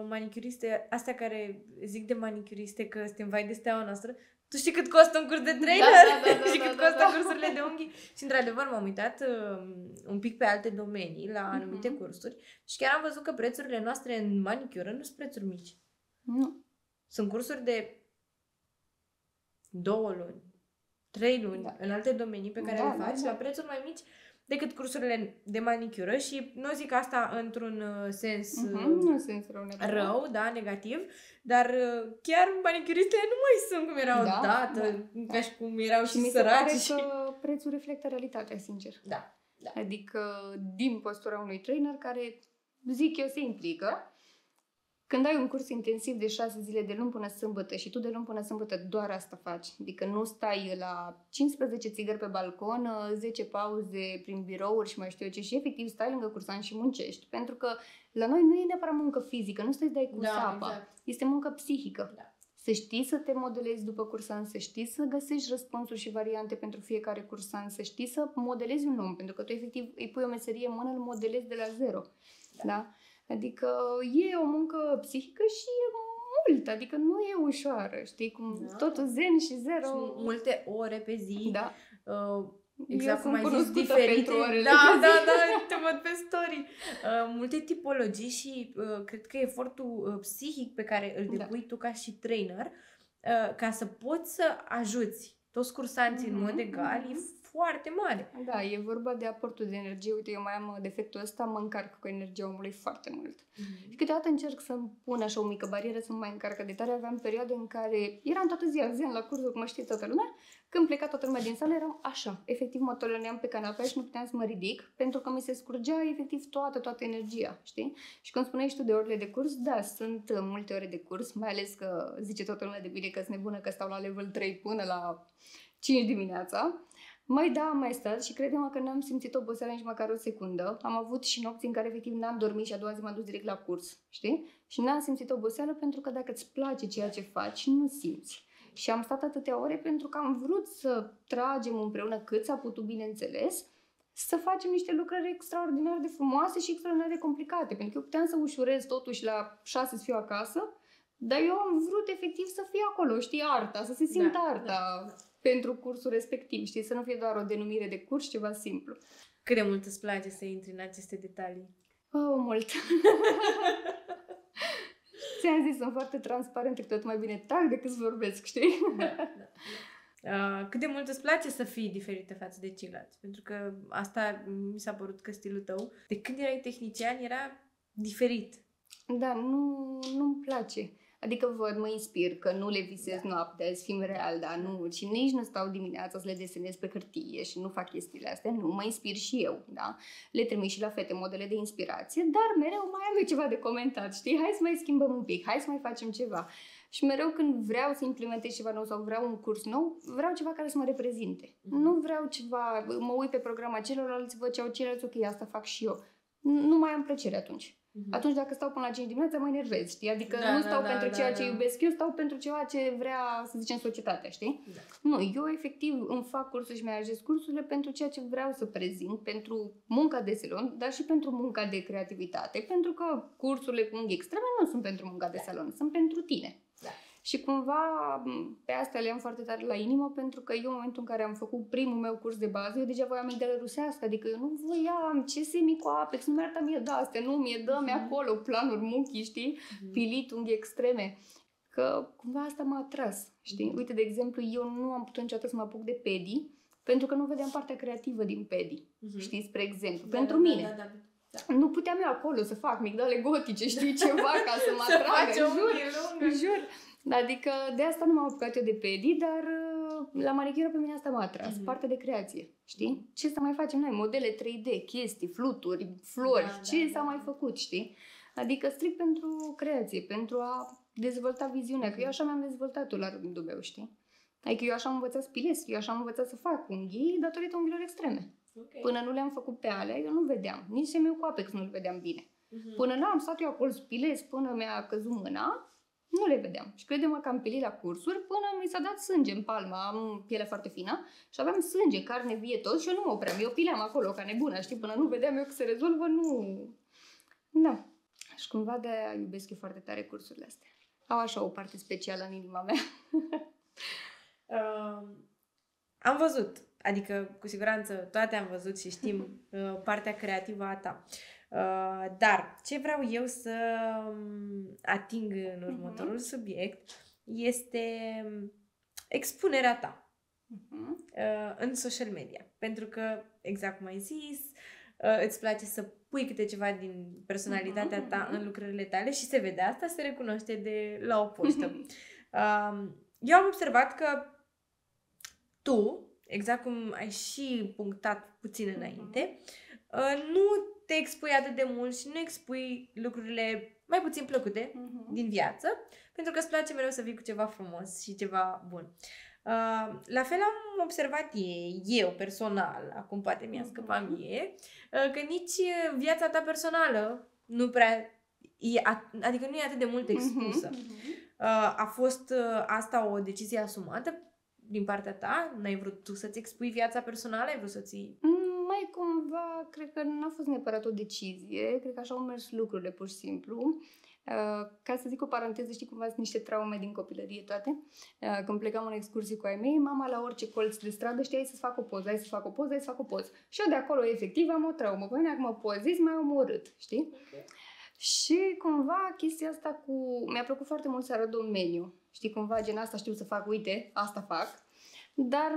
manicuriste, astea care zic de manicuriste că suntem vai de steaua noastră. Tu știi cât costă un curs de trainer? Și cât costă cursurile de unghii? Și într-adevăr m-am uitat un pic pe alte domenii, la anumite cursuri și chiar am văzut că prețurile noastre în manicură nu sunt prețuri mici. Nu. Sunt cursuri de 2 luni, 3 luni, Da. în alte domenii pe care le faci, la prețuri mai mici decât cursurile de manicură și nu zic asta într-un sens Nu în sens rău, rău, da, negativ, dar chiar manicuristele nu mai sunt cum erau odată, ca și cum erau și săraci. Și mi se pare că prețul reflectă realitatea, sincer. Da. Adică din postura unui trainer care, zic eu, se implică. Când ai un curs intensiv de 6 zile de luni până sâmbătă și tu de luni până sâmbătă doar asta faci, adică nu stai la 15 țigări pe balcon, 10 pauze prin birouri și mai știu eu ce, și efectiv stai lângă cursant și muncești, pentru că la noi nu e neapărat muncă fizică, nu stai să dai cu sapa, exact. Este muncă psihică. Da. Să știi să te modelezi după cursant, să știi să găsești răspunsuri și variante pentru fiecare cursant, să știi să modelezi un om, pentru că tu efectiv îi pui o meserie în mână, îl modelezi de la zero. Da? Adică e o muncă psihică și e mult, adică nu e ușoară, știi, cum totul zen și zero. Și multe ore pe zi. Da. Exact cum ai zis, diferite. Da, te văd pe story. Multe tipologii și cred că efortul psihic pe care îl depui tu ca și trainer, ca să poți să ajuți toți cursanții în mod egal, e foarte mare. Da, e vorba de aportul de energie. Uite, eu mai am defectul ăsta, mă încarc cu energia omului foarte mult. Și câteodată încerc să-mi pun așa o mică barieră, să mă mai încarcă de tare. Aveam perioade în care eram toată ziua zen la cursuri, cum știe toată lumea. Când pleca toată lumea din sală, eram așa. Efectiv, mă toloneam pe canapea și nu puteam să mă ridic, pentru că mi se scurgea efectiv toată energia, știi? Și când spuneai tu de orele de curs, da, sunt multe ore de curs, mai ales că zice toată lumea de bine că sunt nebună, că stau la level 3 până la 5 dimineața. Am mai stat și crede-mă că n-am simțit oboseală nici măcar o secundă. Am avut și nopți în care efectiv n-am dormit și a doua zi m-am dus direct la curs, știi? Și n-am simțit oboseală pentru că dacă îți place ceea ce faci, nu simți. Și am stat atâtea ore pentru că am vrut să tragem împreună cât s-a putut, bineînțeles, să facem niște lucrări extraordinar de frumoase și extraordinar de complicate. Pentru că eu puteam să ușurez totuși la 6 să fiu acasă, dar eu am vrut efectiv să fie acolo, știi, arta, să se simtă arta. Da. Pentru cursul respectiv, știi, să nu fie doar o denumire de curs, ceva simplu. Cât de mult îți place să intri în aceste detalii? Mult. Ți-am zis, sunt foarte transparentă, că tot mai bine tac decât să vorbesc, știi? Da. Cât de mult îți place să fii diferită față de ceilalți? Pentru că asta mi s-a părut că stilul tău, de când erai tehnician, era diferit. Da, nu-mi place. Adică mă inspir, că nu le visez noaptea, să fim real, dar nu, și nici nu stau dimineața să le desenez pe hârtie și nu fac chestiile astea, nu, mă inspir și eu, da? Le trimit și la fete modele de inspirație, dar mereu mai am ceva de comentat, știi? Hai să mai schimbăm un pic, hai să mai facem ceva. Și mereu când vreau să implementez ceva nou sau vreau un curs nou, vreau ceva care să mă reprezinte. Nu vreau ceva, mă uit pe programa celorlalți, văd ce au ceilalți, ok, asta fac și eu. Nu mai am plăcere atunci. Atunci dacă stau până la 5 dimineața mă enervez, știi? Adică nu stau pentru ceea ce iubesc eu, stau pentru ceva ce vrea, să zicem, societatea, știi? Da. Nu, eu efectiv îmi fac cursul și mi-ajez cursurile pentru ceea ce vreau să prezint, pentru munca de salon, dar și pentru munca de creativitate, pentru că cursurile cu unghi extreme nu sunt pentru munca de salon, sunt pentru tine. Da. Și cumva pe astea le am foarte tare la inimă, pentru că eu în momentul în care am făcut primul meu curs de bază, eu deja voiam amigdală rusească, adică eu nu voiam ce semicoapex, nu mi arăta mie de astea, nu, mie dă-mi acolo planuri, muchii, știi, pilit, unghi extreme, că cumva asta m-a atras, știi? Uite, de exemplu, eu nu am putut niciodată să mă apuc de pedi, pentru că nu vedeam partea creativă din pedi, știi, spre exemplu, pentru mine. Da. Nu puteam eu acolo să fac migdale gotice, știi, ceva ca să mă atragă, jur. Adică de asta nu m-am apucat eu de pedi, dar la manicură pe mine asta m-a atras, partea de creație, știi? Ce să mai facem noi? Modele 3D, chestii, fluturi, flori, ce s-a mai făcut, știi? Adică strict pentru creație, pentru a dezvolta viziunea, că eu așa mi-am dezvoltat-o la rândul meu, știi? Adică eu așa am învățat să pilesc, eu așa am învățat să fac unghii datorită unghiilor extreme. Okay. Până nu le-am făcut pe alea, eu nu vedeam, nici semicoapex nu-l vedeam bine. Până n-am stat eu acolo să pilesc, până mi-a căzut mâna, nu le vedeam. Și crede-mă că am pilit la cursuri până mi s-a dat sânge în palmă. Am pielea foarte fină și aveam sânge, carne vie, tot și eu nu mă opream. Eu pileam acolo ca nebună, știi? Până nu vedeam eu că se rezolvă, nu... Da. Și cumva de-aia iubesc eu foarte tare cursurile astea. Au așa o parte specială în inima mea. Am văzut, adică cu siguranță toate am văzut și știm partea creativă a ta. Dar ce vreau eu să ating în următorul subiect este expunerea ta în social media. Pentru că, exact cum ai zis, îți place să pui câte ceva din personalitatea ta în lucrările tale și se vede asta, se recunoaște de la o postă. Eu am observat că tu, exact cum ai și punctat puțin înainte, nu te expui atât de mult și nu expui lucrurile mai puțin plăcute din viață, pentru că îți place mereu să vii cu ceva frumos și ceva bun. La fel am observat eu personal, acum poate mi-a scăpat mie, că nici viața ta personală nu prea adică nu e atât de mult expusă. A fost asta o decizie asumată din partea ta? N-ai vrut tu să-ți expui viața personală? Ai vrut să-ți... Mai cumva, cred că n-a fost neapărat o decizie, cred că așa au mers lucrurile pur și simplu. Ca să zic o paranteză, știi cumva sunt niște traume din copilărie toate. Când plecam în excursii cu ai mei, mama la orice colț de stradă știa să fac o poză, hai să fac o poză, hai să fac o poză. Și eu de acolo efectiv am o traumă. Păi dacă mă pozezi, mai omorât, știi? Okay. Și cumva chestia asta mi-a plăcut foarte mult să arăt domeniu. Știi, cumva gen asta știu să fac, uite, asta fac. Dar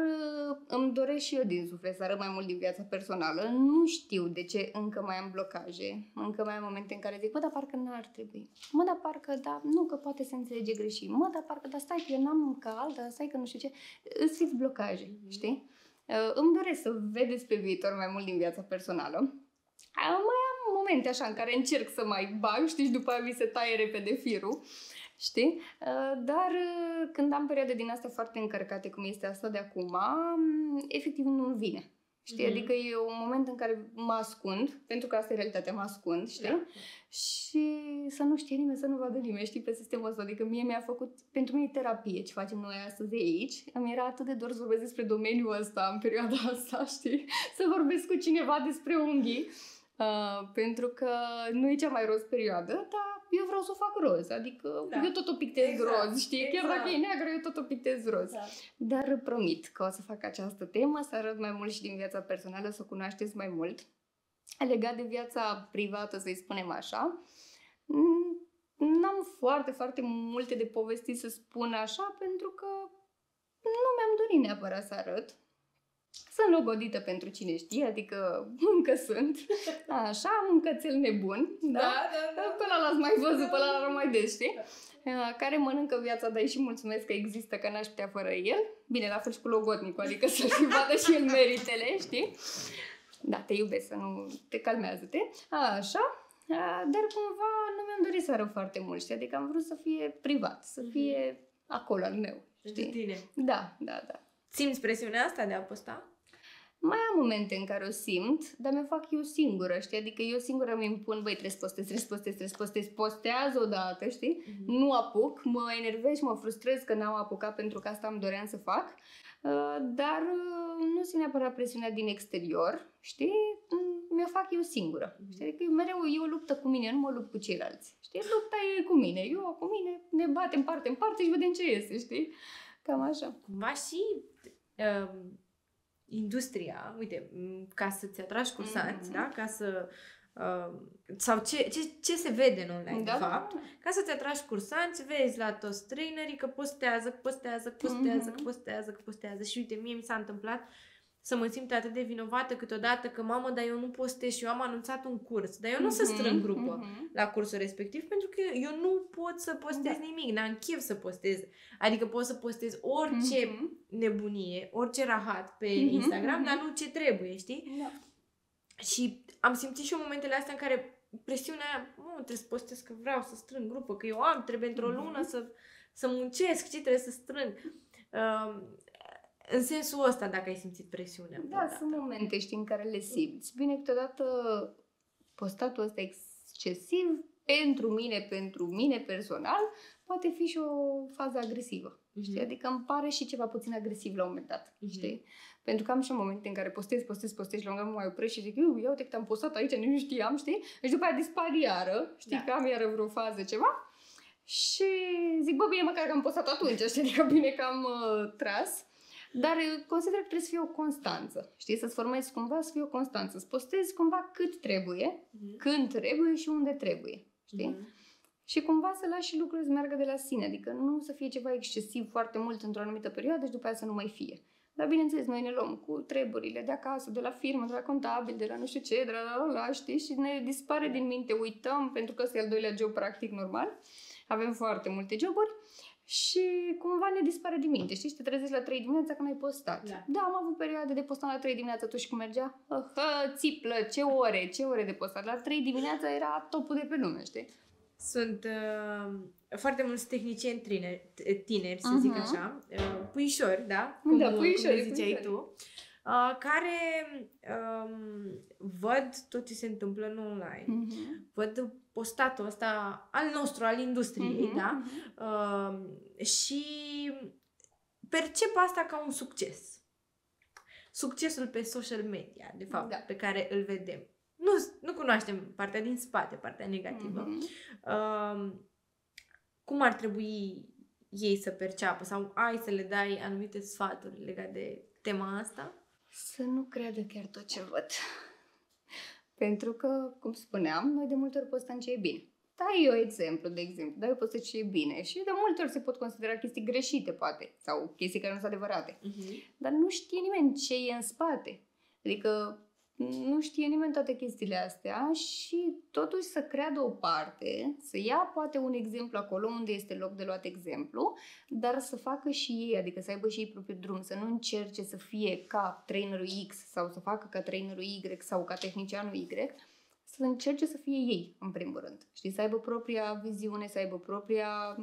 îmi doresc și eu din suflet să arăt mai mult din viața personală. Nu știu de ce încă mai am blocaje. Încă mai am momente în care zic, dar parcă n-ar trebui. Dar parcă, nu, că poate se înțelege greșit. Dar parcă, stai că eu n-am ca alta, stai că nu știu ce. Îți fix blocaje, știi? Îmi doresc să vedeți pe viitor mai mult din viața personală. Mai am momente așa în care încerc să mai bag, știi, și după aia mi se taie repede firul. Știi? Dar când am perioade din astea foarte încărcate, cum este asta de acum, efectiv nu-mi vine. Știi? Adică e un moment în care mă ascund, pentru că asta e realitatea, mă ascund, știi? Da. Și să nu știe nimeni, să nu vadă nimeni, știi, pe sistemul ăsta. Adică mie mi-a făcut, pentru mine e terapie ce facem noi astăzi aici. Îmi era atât de dor să vorbesc despre domeniul ăsta în perioada asta, știi? Să vorbesc cu cineva despre unghii. Pentru că nu e cea mai roz perioadă, dar eu vreau să o fac roz, adică eu tot o pictez roz, știi? Chiar dacă e neagră, eu tot o pictez roz. Dar promit că o să fac această temă, să arăt mai mult și din viața personală, să o cunoașteți mai mult. Legat de viața privată, să-i spunem așa, n-am foarte, foarte multe de povestit să spun așa, pentru că nu mi-am dorit neapărat să arăt. Sunt logodită pentru cine știe, adică încă sunt. Așa, am un cățel nebun, da? Pe ăla l-ați mai văzut, pe ăla l-am mai des, știi? Care mănâncă viața, dar și mulțumesc că există, că n-aș putea fără el. Bine, la fel și cu logodnicul, adică să-și vadă și el meritele, știi? Da, te iubesc, să nu te calmează-te. Așa, dar cumva nu mi-am dorit să arăt foarte mult, știi? Adică am vrut să fie privat, să fie acolo al meu, știi? De tine. Da. Simți presiunea asta de a posta? Mai am momente în care o simt, dar mi-o fac eu singură, știi? Adică eu singură îmi impun, băi, trebuie să postez, postează odată, știi? Nu apuc, mă enervez și mă frustrez că n-am apucat pentru că asta îmi doream să fac, dar nu simt neapărat presiunea din exterior, știi? Mi-o fac eu singură, știi? Adică mereu e o luptă cu mine, nu mă lupt cu ceilalți, știi? Lupta e cu mine, eu cu mine, ne batem parte în parte și vedem ce iese, știi? Cam așa. Cumva și... industria, uite, ca să-ți atragi cursanți, da? Ca să... sau ce se în online, de fapt, ca să-ți atragi cursanți, vezi la toți trainerii că postează și uite, mie mi s-a întâmplat să mă simt atât de vinovată câteodată că, mamă, dar eu nu postez și eu am anunțat un curs, dar eu nu o să strâng grupă la cursul respectiv pentru că eu nu pot să postez nimic, n-am chef să postez. Adică pot să postez orice nebunie, orice rahat pe Instagram, dar nu ce trebuie, știi? Da. Și am simțit și eu momentele astea în care presiunea, trebuie să postez că vreau să strâng grupă, că eu trebuie într-o lună să muncesc, ce trebuie să strâng. În sensul ăsta, dacă ai simțit presiunea. Da, sunt momente, știi, în care le simți. Bine, câteodată postatul ăsta excesiv, pentru mine personal, poate fi și o fază agresivă. Știi? Adică îmi pare și ceva puțin agresiv la un moment dat. Știi? Pentru că am și momente în care postez și la un moment dat mă mai opresc și zic, ia uite că am postat aici, nu știam, știi? Și după aia dispar iară, știi, că am iară vreo fază, ceva. Și zic, bine, măcar că am postat atunci, știi? Adică bine că am tras. Dar consider că trebuie să fie o constanță, știi? Să-ți formezi cumva, să fie o constanță, să postezi cumva cât trebuie, când trebuie și unde trebuie, știi? Și cumva să lași lucrurile să meargă de la sine, adică nu să fie ceva excesiv foarte mult într-o anumită perioadă și după aia să nu mai fie. Dar bineînțeles, noi ne luăm cu treburile de acasă, de la firmă, de la contabil, de la nu știu ce, de la știi, și ne dispare din minte, uităm, pentru că ăsta e al doilea job practic normal. Avem foarte multe joburi și cumva ne dispare din minte, știi? Și te trezești la 3 dimineața că n-ai postat. Da, am avut perioade de postat la 3 dimineața, tu și cum mergea? Țiplă, ce ore de postat. La 3 dimineața era topul de pe lume, știi? Sunt foarte mulți tehnicieni tineri, să zic așa, puișori, da? Cum le ziceai tu, care văd tot ce se întâmplă în online, văd postatul ăsta al nostru, al industriei, da? Și percep asta ca un succes. Succesul pe social media, de fapt, pe care îl vedem. Nu cunoaștem partea din spate, partea negativă. Cum ar trebui ei să perceapă sau ai să le dai anumite sfaturi legate de tema asta? Să nu creadă chiar tot ce văd. Pentru că, cum spuneam, noi de multe ori postăm ce e bine. Dai eu exemplu, dai eu postez ce e bine și de multe ori se pot considera chestii greșite, poate, sau chestii care nu sunt adevărate. Dar nu știe nimeni ce e în spate. Adică nu știe nimeni toate chestiile astea și totuși să creadă o parte, să ia poate un exemplu acolo unde este loc de luat exemplu, dar să facă și ei, adică să aibă și ei propriul drum, să nu încerce să fie ca trainerul X sau să facă ca trainerul Y sau ca tehnicianul Y, să încerce să fie ei, în primul rând. Știi, să aibă propria viziune, să aibă propria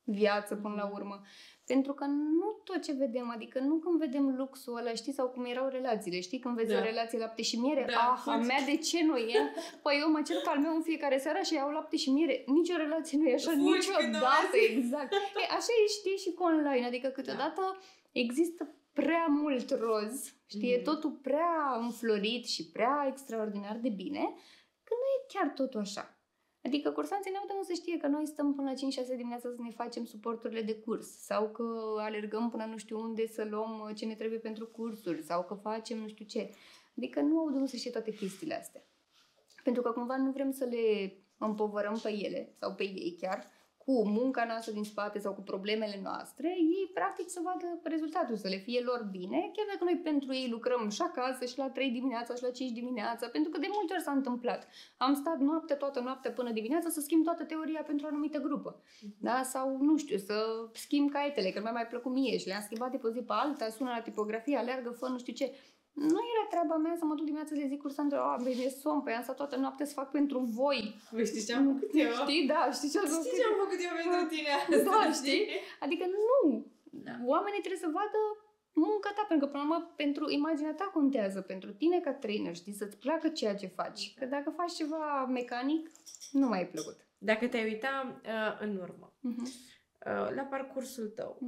viață până la urmă. Pentru că nu tot ce vedem, adică nu când vedem luxul ăla, știi, sau cum erau relațiile, știi, când vezi o relație lapte și miere, a mea de ce nu e? Păi eu mă cer cu al meu în fiecare seară și iau lapte și miere. Nici o relație nu e așa, niciodată, exact. Așa e, știi, și cu online, adică câteodată există prea mult roz, știi, e totul prea înflorit și prea extraordinar de bine, că nu e chiar totul așa. Adică cursanții n-au de unde să știe că noi stăm până la 5-6 dimineața să ne facem suporturile de curs sau că alergăm până nu știu unde să luăm ce ne trebuie pentru cursuri sau că facem nu știu ce. Adică nu au de unde să știe toate chestiile astea. Pentru că cumva nu vrem să le împovărăm pe ele sau pe ei chiar cu munca noastră din spate sau cu problemele noastre, ei practic să vadă rezultatul, să le fie lor bine, chiar dacă noi pentru ei lucrăm și acasă și la 3 dimineața și la 5 dimineața, pentru că de multe ori s-a întâmplat. Am stat toată noaptea până dimineața să schimb toată teoria pentru o anumită grupă. Da? Sau, nu știu, să schimb caietele, că nu mi-a mai plăcut mie și le-am schimbat de pe o zi pe alta, sună la tipografie, aleargă, fă nu știu ce. Nu era treaba mea să mă duc dimineața să le zic cursantelor, mi-e somn, păi am stat toată noaptea să fac pentru voi. Știi ce am făcut eu? Știi, da, știi ce am făcut eu pentru tine? Da, știi? Adică nu. Da. Oamenii trebuie să vadă munca ta, pentru că, până la urmă, pentru imaginea ta contează, pentru tine ca trainer, știi, să-ți placă ceea ce faci. Că dacă faci ceva mecanic, nu mai e plăcut. Dacă te-ai uita în urmă, la parcursul tău,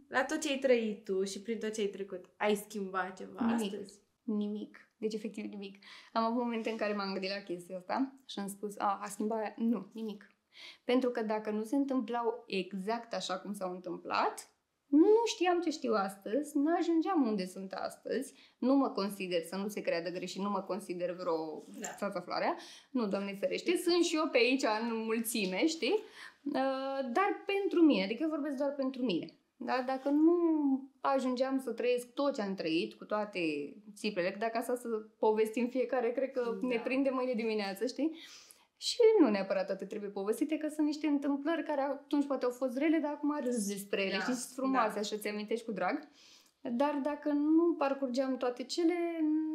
la tot ce ai trăit tu și prin tot ce ai trecut, ai schimbat ceva astăzi? Nimic. Deci, efectiv, nimic. Am avut momente în care m-am gândit la chestia asta și am spus, a schimbat aia? Nu, nimic. Pentru că dacă nu se întâmplau exact așa cum s-au întâmplat, nu știam ce știu astăzi, nu ajungeam unde sunt astăzi, nu mă consider, să nu se creadă greșit, nu mă consider vreo țața-floarea, nu, Doamne ferește, sunt și eu pe aici în mulțime, știi? Dar pentru mine, adică eu vorbesc doar pentru mine. Da? Dacă nu ajungeam să trăiesc tot ce am trăit, cu toate țiplele, dacă asta să povestim fiecare, cred că ne prinde mâine dimineață, știi? Și nu neapărat toate trebuie povestite, că sunt niște întâmplări care atunci poate au fost rele, dar acum râzi despre ele și sunt frumoase, așa ți amintești cu drag. Dar dacă nu parcurgeam toate cele,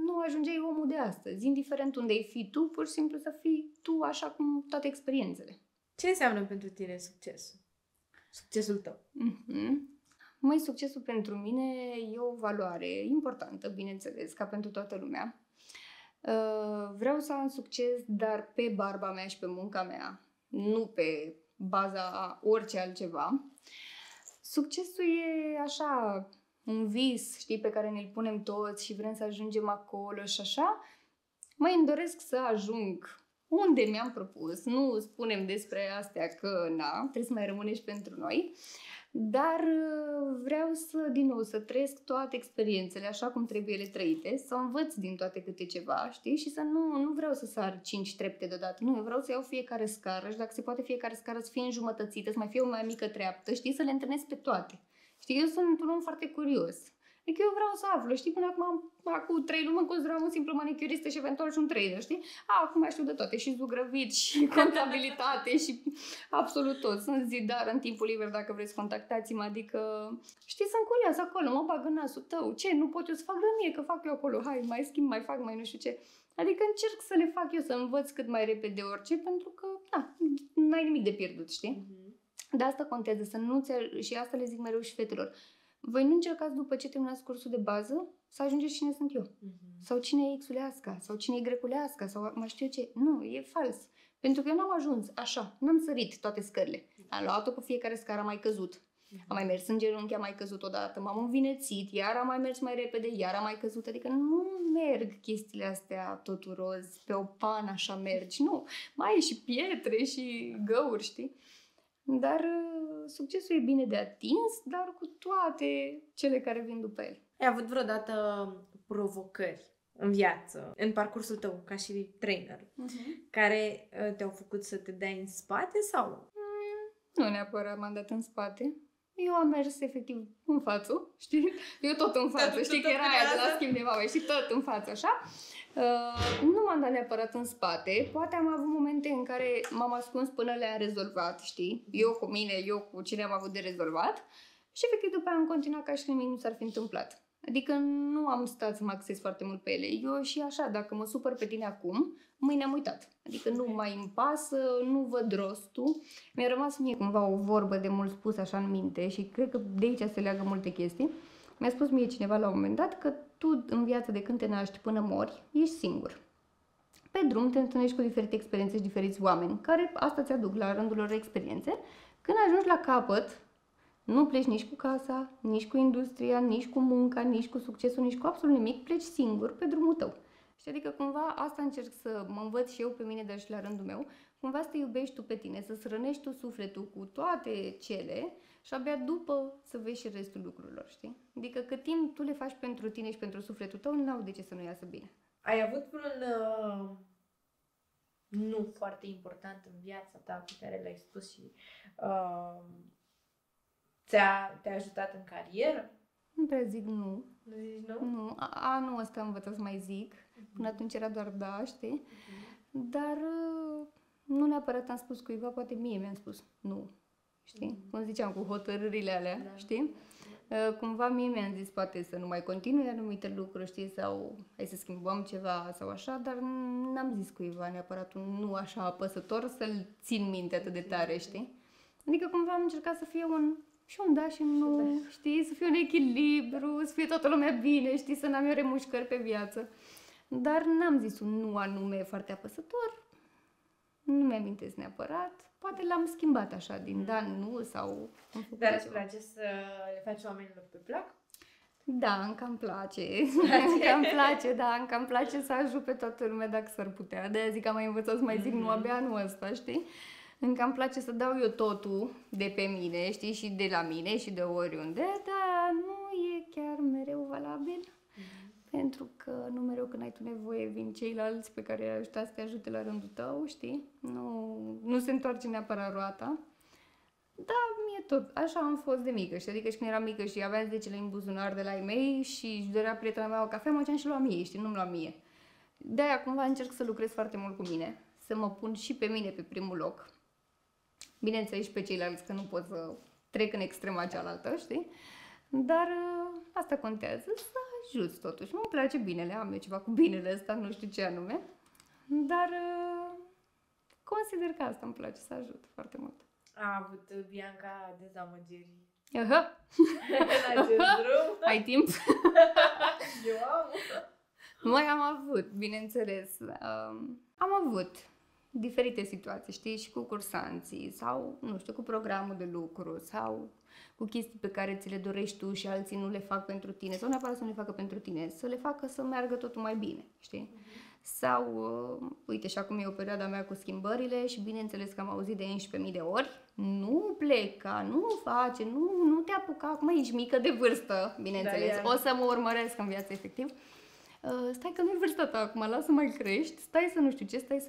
nu ajungeai omul de astăzi. Indiferent unde ai fi tu, pur și simplu să fii tu așa cum toate experiențele. Ce înseamnă pentru tine succesul? Succesul tău? Măi, succesul pentru mine e o valoare importantă, bineînțeles, ca pentru toată lumea. Vreau să am succes, dar pe barba mea și pe munca mea, nu pe baza orice altceva. Succesul e așa un vis, știi, pe care ne-l punem toți și vrem să ajungem acolo și așa. Mai îmi doresc să ajung unde mi-am propus. Nu spunem despre astea că, trebuie să mai rămâne și pentru noi. Dar vreau din nou, să trăiesc toate experiențele așa cum trebuie ele trăite, să învăț din toate câte ceva, știi? Și să nu vreau să sar 5 trepte deodată. Nu, eu vreau să iau fiecare scară și dacă se poate fiecare scară să fie înjumătățită, să mai fie o mai mică treaptă, știi? Să le întâlnesc pe toate. Știi? Eu sunt un om foarte curios. Adică eu vreau să aflu, știi, până acum 3 luni mă consideram un simplu manicuristă și eventual și un trainer, știi? Acum mai știu de toate, și zugrăvit, și contabilitate, și absolut tot. Sunt zidar în timpul liber, dacă vreți, contactați-mă, adică, știi, sunt curioasă acolo, mă bag în nasul tău, ce, nu pot eu să fac de mie, că fac eu acolo, hai, mai schimb, mai fac, mai nu știu ce. Adică încerc să le fac eu, să învăț cât mai repede orice, pentru că, da, n-ai nimic de pierdut, știi? De asta contează, să nu și asta le zic mereu și fetelor. Voi nu încercați după ce terminați cursul de bază să ajungeți cine sunt eu. Sau cine e X-uleasca, sau cine e Greculeasca, sau mai știu ce. Nu, e fals. Pentru că eu n-am ajuns așa, n-am sărit toate scările. Am luat-o cu fiecare scară, am mai căzut. Am mai mers în genunchi, am mai căzut odată, m-am învinețit, iar am mai mers mai repede, iar am mai căzut. Adică nu merg chestiile astea totul roz, pe o pană așa mergi. Nu, mai e și pietre și găuri, știi? Dar succesul e bine de atins, dar cu toate cele care vin după el. Ai avut vreodată provocări în viață, în parcursul tău ca și trainer, care te-au făcut să te dai în spate sau? Nu neapărat m-am dat în spate. Eu am mers efectiv în față, știi? Eu tot în față, știi că era aia de la schimb de mame, și tot în față, așa. Nu m-am dat neapărat în spate, poate am avut momente în care m-am ascuns până le-am rezolvat, știi? Eu cu mine, eu cu cine am avut de rezolvat și efectiv după aia am continuat ca și nimic nu s-ar fi întâmplat. Adică nu am stat să mă axez foarte mult pe ele. Eu și așa, dacă mă supăr pe tine acum, mâine am uitat. Adică nu mai îmi pasă, nu văd rostul. Mi-a rămas mie cumva o vorbă de mult spus așa în minte și cred că de aici se leagă multe chestii. Mi-a spus mie cineva la un moment dat că tu în viață de când te naști până mori, ești singur. Pe drum te întâlnești cu diferite experiențe și diferiți oameni, care asta ți-aduc la rândul lor experiențe. Când ajungi la capăt, nu pleci nici cu casa, nici cu industria, nici cu munca, nici cu succesul, nici cu absolut nimic, pleci singur pe drumul tău. Și adică cumva asta încerc să mă învăț și eu pe mine, dar și la rândul meu, cumva să te iubești tu pe tine, să-ți rănești tu sufletul cu toate cele și abia după să vezi și restul lucrurilor, știi? Adică cât timp tu le faci pentru tine și pentru sufletul tău, n-au de ce să nu iasă bine. Ai avut vreun nu foarte important în viața ta pe care l-ai spus și te-a ajutat în carieră? Nu prea zic nu. Nu zici nu? Nu, anul ăsta am învățat să mai zic. Până atunci era doar da, știi? Dar nu neapărat am spus cuiva, poate mie mi-am spus nu. Știi? Cum ziceam, cu hotărârile alea, știi? Cumva mie mi-am zis poate să nu mai continui anumite lucruri, știi? Sau hai să schimbăm ceva sau așa, dar n-am zis cuiva neapărat un nu așa apăsător să-l țin minte atât de tare, știi? Adică cumva am încercat să fie un da și un nu, știi? Să fie un echilibru, să fie toată lumea bine, știi? Să n-am eu remușcări pe viață. Dar n-am zis un nu anume foarte apăsător, nu mi-amintesc neapărat. Poate l-am schimbat așa, din da, nu, sau... Dar îți place să le faci oamenilor pe plac? Da, îmi cam place. Îmi cam place, da, îmi cam place să ajut pe toată lumea dacă s-ar putea. De-aia zic că am mai învățat să mai zic nu abia anul ăsta, știi? Îmi cam place să dau eu totul de pe mine, știi, și de la mine și de oriunde, dar nu e chiar mereu valabil. Pentru că nu mereu când ai tu nevoie vin ceilalți pe care ai ajutat să te ajute la rândul tău, știi? Nu se întoarce neapărat roata. Da, mie tot. Așa am fost de mică, știi? Adică și când eram mică și aveam 10 lei în buzunar de la ei mei și își dorea prietena mea o cafea, mă duceam și luam ei, știi? Nu-mi luam mie. De-aia cumva încerc să lucrez foarte mult cu mine, să mă pun și pe mine pe primul loc. Bineînțeles și pe ceilalți, că nu pot să trec în extrema cealaltă, știi? Dar asta contează, să ajut totuși. Nu-mi place binele, am eu ceva cu binele ăsta, nu știu ce anume. Dar consider că asta îmi place, să ajut foarte mult. A avut Bianca dezamăgiri Aha. în acest drum? Ai timp? Eu am. Mai am avut, bineînțeles. Am avut diferite situații, știi, și cu cursanții sau, nu știu, cu programul de lucru sau cu chestii pe care ți le dorești tu și alții nu le fac pentru tine sau neapărat să nu le facă pentru tine, să le facă să meargă totul mai bine, știi? Sau, uite, și acum e o perioada mea cu schimbările și bineînțeles că am auzit de 11.000 de ori, nu pleca, nu face, nu te apuca, acum ești mică de vârstă, bineînțeles, o să mă urmăresc în viață efectiv. Stai că nu-i vârsta ta acum, lasă mai crești, stai să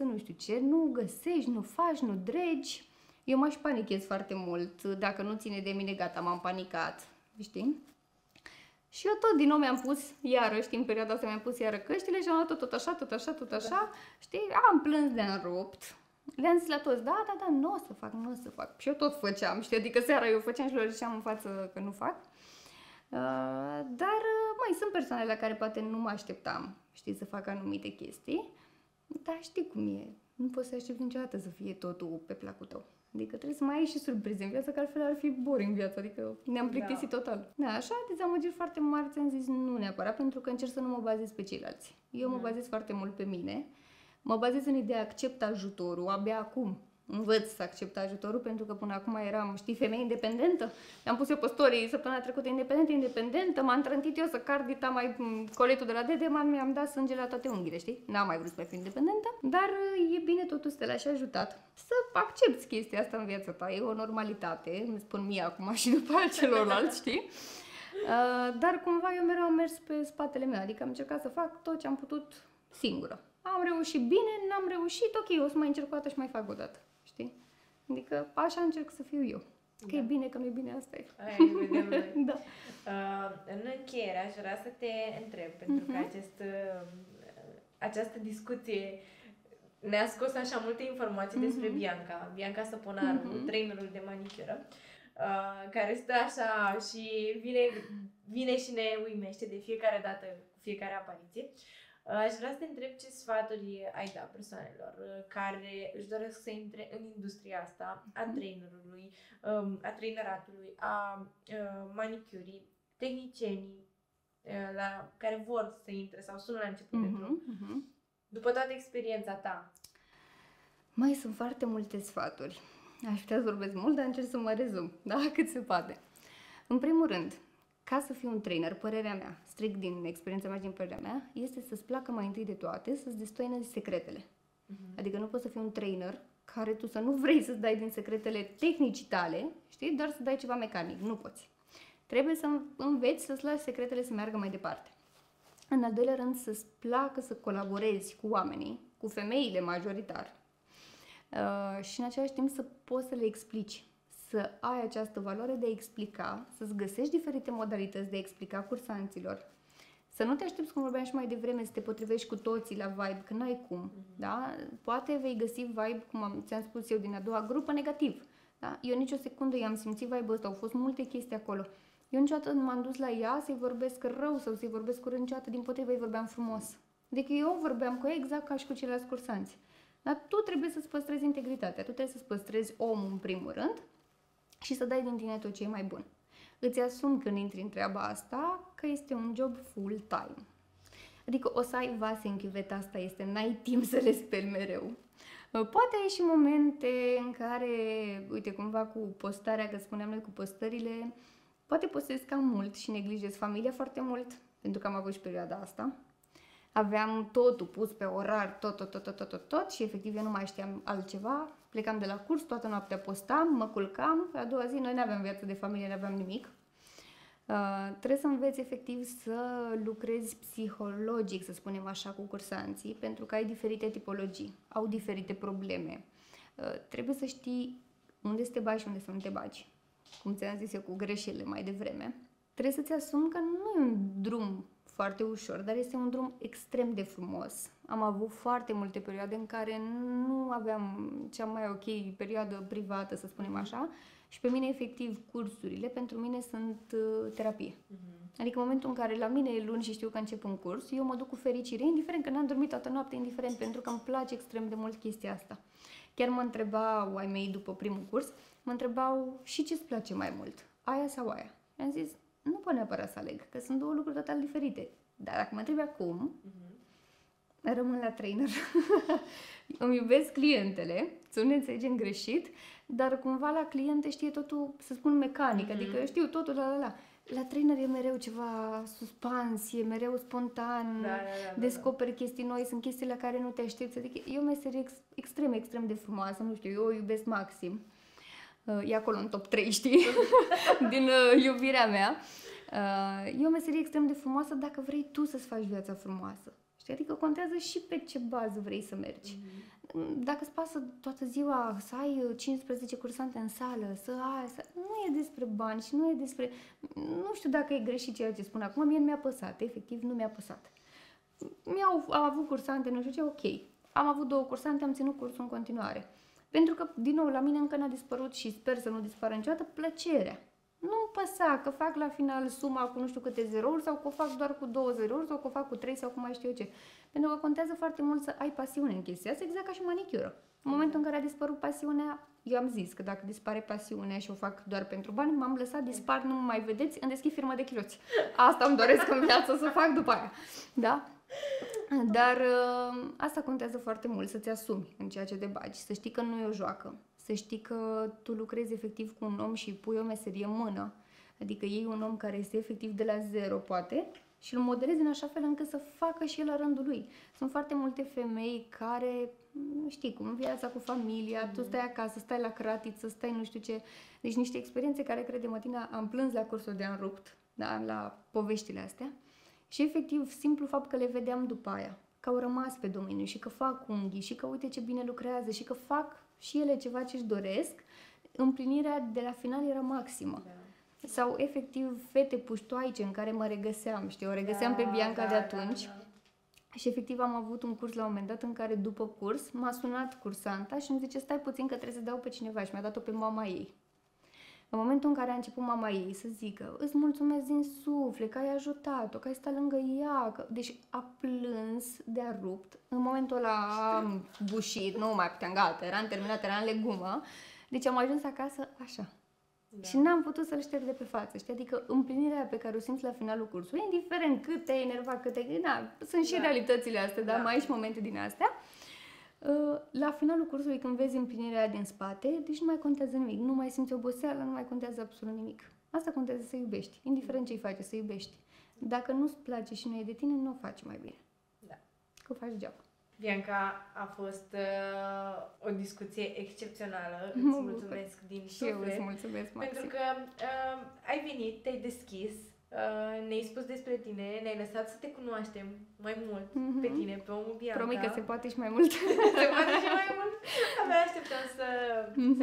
nu știu ce, nu găsești, nu faci, nu dregi. Eu mă-și panichez foarte mult, dacă nu ține de mine, gata, m-am panicat, știi? Și eu tot din nou mi-am pus iară, știi, în perioada asta mi-am pus iară căștile și am luat tot așa, știi, am plâns de-am rupt. Le-am zis la toți, da, nu o să fac. Și eu tot făceam, știi, adică seara eu făceam și le ziceam în față că nu fac. Dar, sunt persoane la care poate nu mă așteptam, știi, să fac anumite chestii, dar știi cum e, nu poți să aștepți niciodată să fie totul pe placul tău. Adică trebuie să mai ai și surprize în viață, că altfel ar fi boring viața, adică ne-am plictisit total. Da, așa, dezamăgiri foarte mari, ți-am zis nu neapărat, pentru că încerc să nu mă bazez pe ceilalți. Eu mă bazez foarte mult pe mine, mă bazez în ideea accept ajutorul, abia acum învăț să accept ajutorul, pentru că până acum eram, știi, femeie independentă. Am pus eu pe story săptămâna trecută independentă, m-am trântit eu să car dita mai coletul de la dede, mi-am dat sânge la toate unghiile, știi? N-am mai vrut să mai fiu independentă, dar e bine totul să te lași ajutat să accepti chestia asta în viața ta, e o normalitate, îmi spun mie acum și după aia celorlalți, știi? Dar cumva eu mereu am mers pe spatele meu, adică am încercat să fac tot ce am putut singură. Am reușit bine, n-am reușit, ok, o să mai încerc o dată și mai fac o dată, știi? Adică așa încerc să fiu eu. Că e bine, că nu e bine, asta e. Aia vedem noi. Da. În încheiere aș vrea să te întreb, pentru că această discuție ne-a scos așa multe informații despre Bianca Săponaru, trainerul de manicură, care stă așa și vine și ne uimește de fiecare dată, cu fiecare apariție. Aș vrea să te întreb ce sfaturi ai da persoanelor care își doresc să intre în industria asta a trainerului, a traineratului, a manicurii, tehnicienii la care vor să intre sau sună la început de drum. După toată experiența ta. Mai sunt foarte multe sfaturi. Aș putea să vorbesc mult, dar încerc să mă rezum, da? Cât se poate. În primul rând, ca să fii un trainer, părerea mea, strict din experiența mea și din părerea mea, este să-ți placă mai întâi de toate, să-ți destoinezi secretele. Adică nu poți să fii un trainer care tu să nu vrei să-ți dai din secretele tehnicii tale, știi, doar să dai ceva mecanic. Nu poți. Trebuie să înveți să-ți lași secretele să meargă mai departe. În al doilea rând, să-ți placă să colaborezi cu oamenii, cu femeile majoritar, și în același timp să poți să le explici, să ai această valoare de a explica, să-ți găsești diferite modalități de a explica cursanților, să nu te aștepți, cum vorbeam și mai devreme, să te potrivești cu toții la vibe, că n-ai cum, da? Poate vei găsi vibe, cum ți-am spus eu, din a doua grupă, negativ, da? Eu nicio secundă i-am simțit vibe-ul ăsta, au fost multe chestii acolo. Eu niciodată nu m-am dus la ea să-i vorbesc rău sau să-i vorbesc urât, niciodată, dimpotrivă, îi vorbeam frumos. Adică eu vorbeam cu ea exact ca și cu ceilalți cursanți. Dar tu trebuie să-ți păstrezi integritatea, tu trebuie să-ți păstrezi omul în primul rând și să dai din tine tot ce e mai bun. Îți asumi când intri în treaba asta că este un job full-time. Adică o să ai vase în chiuveta asta, n-ai timp să le speli mereu. Poate ai și momente în care, uite, cumva cu postarea, că spuneam noi cu postările, poate postezi cam mult și neglijezi familia foarte mult, pentru că am avut și perioada asta. Aveam totul pus pe orar, tot și efectiv eu nu mai știam altceva. Plecam de la curs, toată noaptea postam, mă culcam, a doua zi noi nu aveam viață de familie, nu aveam nimic. Trebuie să înveți efectiv să lucrezi psihologic, să spunem așa, cu cursanții, pentru că ai diferite tipologii, au diferite probleme. Trebuie să știi unde să te bagi și unde să nu te bagi. Cum ți-am zis eu cu greșelile mai devreme. Trebuie să-ți asumi că nu e un drum foarte ușor, dar este un drum extrem de frumos. Am avut foarte multe perioade în care nu aveam cea mai ok perioadă privată, să spunem așa, și pe mine, efectiv, cursurile, pentru mine sunt terapie. Adică în momentul în care la mine e luni și știu că încep un curs, eu mă duc cu fericire, indiferent că n-am dormit toată noaptea, indiferent, pentru că îmi place extrem de mult chestia asta. Chiar mă întrebau ai mei după primul curs, mă întrebau și ce-ți place mai mult, aia sau aia? Am zis, nu pot neapărat să aleg, că sunt două lucruri total diferite. Dar dacă mă întrebi acum, rămân la trainer. Îmi iubesc clientele, să nu ne înțelegem greșit, dar cumva la cliente știe totul, să spun mecanic, adică eu știu totul, La trainer e mereu ceva suspans, e mereu spontan, descoperi chestii noi, sunt chestii la care nu te aștepți. Adică e o meserie extrem de frumoasă, nu știu, eu o iubesc maxim. E acolo în top 3, știi, din iubirea mea. E o meserie extrem de frumoasă dacă vrei tu să-ți faci viața frumoasă. Știi? Adică contează și pe ce bază vrei să mergi. Dacă îți pasă toată ziua să ai 15 cursante în sală, nu e despre bani și nu e despre... Nu știu dacă e greșit ceea ce spun acum, mie nu mi-a păsat, efectiv nu mi-a păsat. Am avut cursante, nu știu ce, ok. Am avut 2 cursante, am ținut cursul în continuare. Pentru că, din nou, la mine încă n-a dispărut și sper să nu dispară niciodată plăcerea. Nu-mi păsa că fac la final suma cu nu știu câte zerouri sau că o fac doar cu 2 zerouri sau că o fac cu 3 sau cu mai știu eu ce. Pentru că contează foarte mult să ai pasiune în chestia asta, exact ca și manicură. În momentul în care a dispărut pasiunea, eu am zis că dacă dispare pasiunea și o fac doar pentru bani, m-am lăsat, dispar, nu mă mai vedeți, îmi deschid firmă de chiloți. Asta îmi doresc în viață să fac după aia. Da? Dar asta contează foarte mult, să-ți asumi în ceea ce te bagi, să știi că nu e o joacă, să știi că tu lucrezi efectiv cu un om și pui o meserie în mână, adică iei un om care este efectiv de la zero, poate, și îl modelezi în așa fel încât să facă și el la rândul lui. Sunt foarte multe femei care, știi cum, viața cu familia, tu stai acasă, stai la cratiță, stai nu știu ce, deci niște experiențe care, crede-mă, tine, am plâns la cursul de an rupt, da, la poveștile astea. Și efectiv, simplu fapt că le vedeam după aia, că au rămas pe domeniu și că fac unghii și că uite ce bine lucrează și că fac și ele ceva ce-și doresc, împlinirea de la final era maximă. Da. Sau efectiv fete puștoaice în care mă regăseam, știi, o regăseam pe Bianca de atunci. Da. Și efectiv am avut un curs la un moment dat în care după curs m-a sunat cursanta și îmi zice stai puțin că trebuie să dau pe cineva și mi-a dat-o pe mama ei. În momentul în care a început mama ei să zică îți mulțumesc din suflet că ai ajutat-o, că ai stat lângă ea, că... Deci a plâns de-a rupt. În momentul ăla am bușit, nu mai puteam, gata, eram terminat, eram în legumă. Deci am ajuns acasă așa. Da. Și n-am putut să-l șterg de pe față, știi? Adică împlinirea pe care o simți la finalul cursului, indiferent cât te-ai enervat, cât te-ai... Da, sunt și realitățile astea, dar mai ai și momente din astea. La finalul cursului, când vezi împlinirea din spate, deci nu mai contează nimic, nu mai simți oboseală, nu mai contează absolut nimic. Asta contează să iubești, indiferent ce-i faci, să iubești. Dacă nu-ți place și nu e de tine, nu o faci mai bine. Da. Că o faci degeaba. Bianca, a fost o discuție excepțională. Îți mulțumesc din suflet. Eu îți mulțumesc, Maxi. Pentru că ai venit, te-ai deschis, ne-ai spus despre tine, ne-ai lăsat să te cunoaștem mai mult pe tine, pe omul Bianca. Promit că se poate și mai mult. Se poate și mai mult. Abia așteptăm să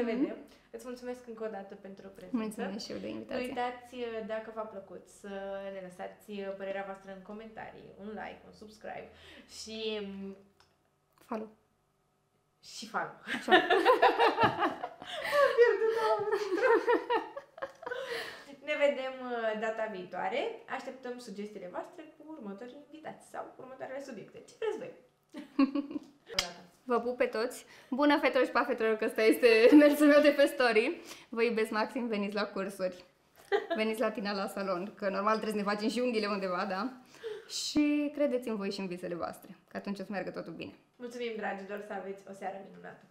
vedem. Îți mulțumesc încă o dată pentru prezență. Mulțumesc și eu de invitație. Nu uitați, dacă v-a plăcut, să ne lăsați părerea voastră în comentarii, un like, un subscribe și... follow. Și follow. Așa. Am pierdut Ne vedem data viitoare. Așteptăm sugestiile voastre cu următorii invitați sau următoarele subiecte. Ce vreți voi? Vă pup pe toți. Bună fetelor și pafetelor, că ăsta este mersul meu de pe story. Vă iubesc maxim, veniți la cursuri. Veniți la tine la salon, că normal trebuie să ne facem și unghiile undeva, da? Și credeți în voi și în visele voastre, că atunci o să meargă totul bine. Mulțumim, dragilor, să aveți o seară minunată!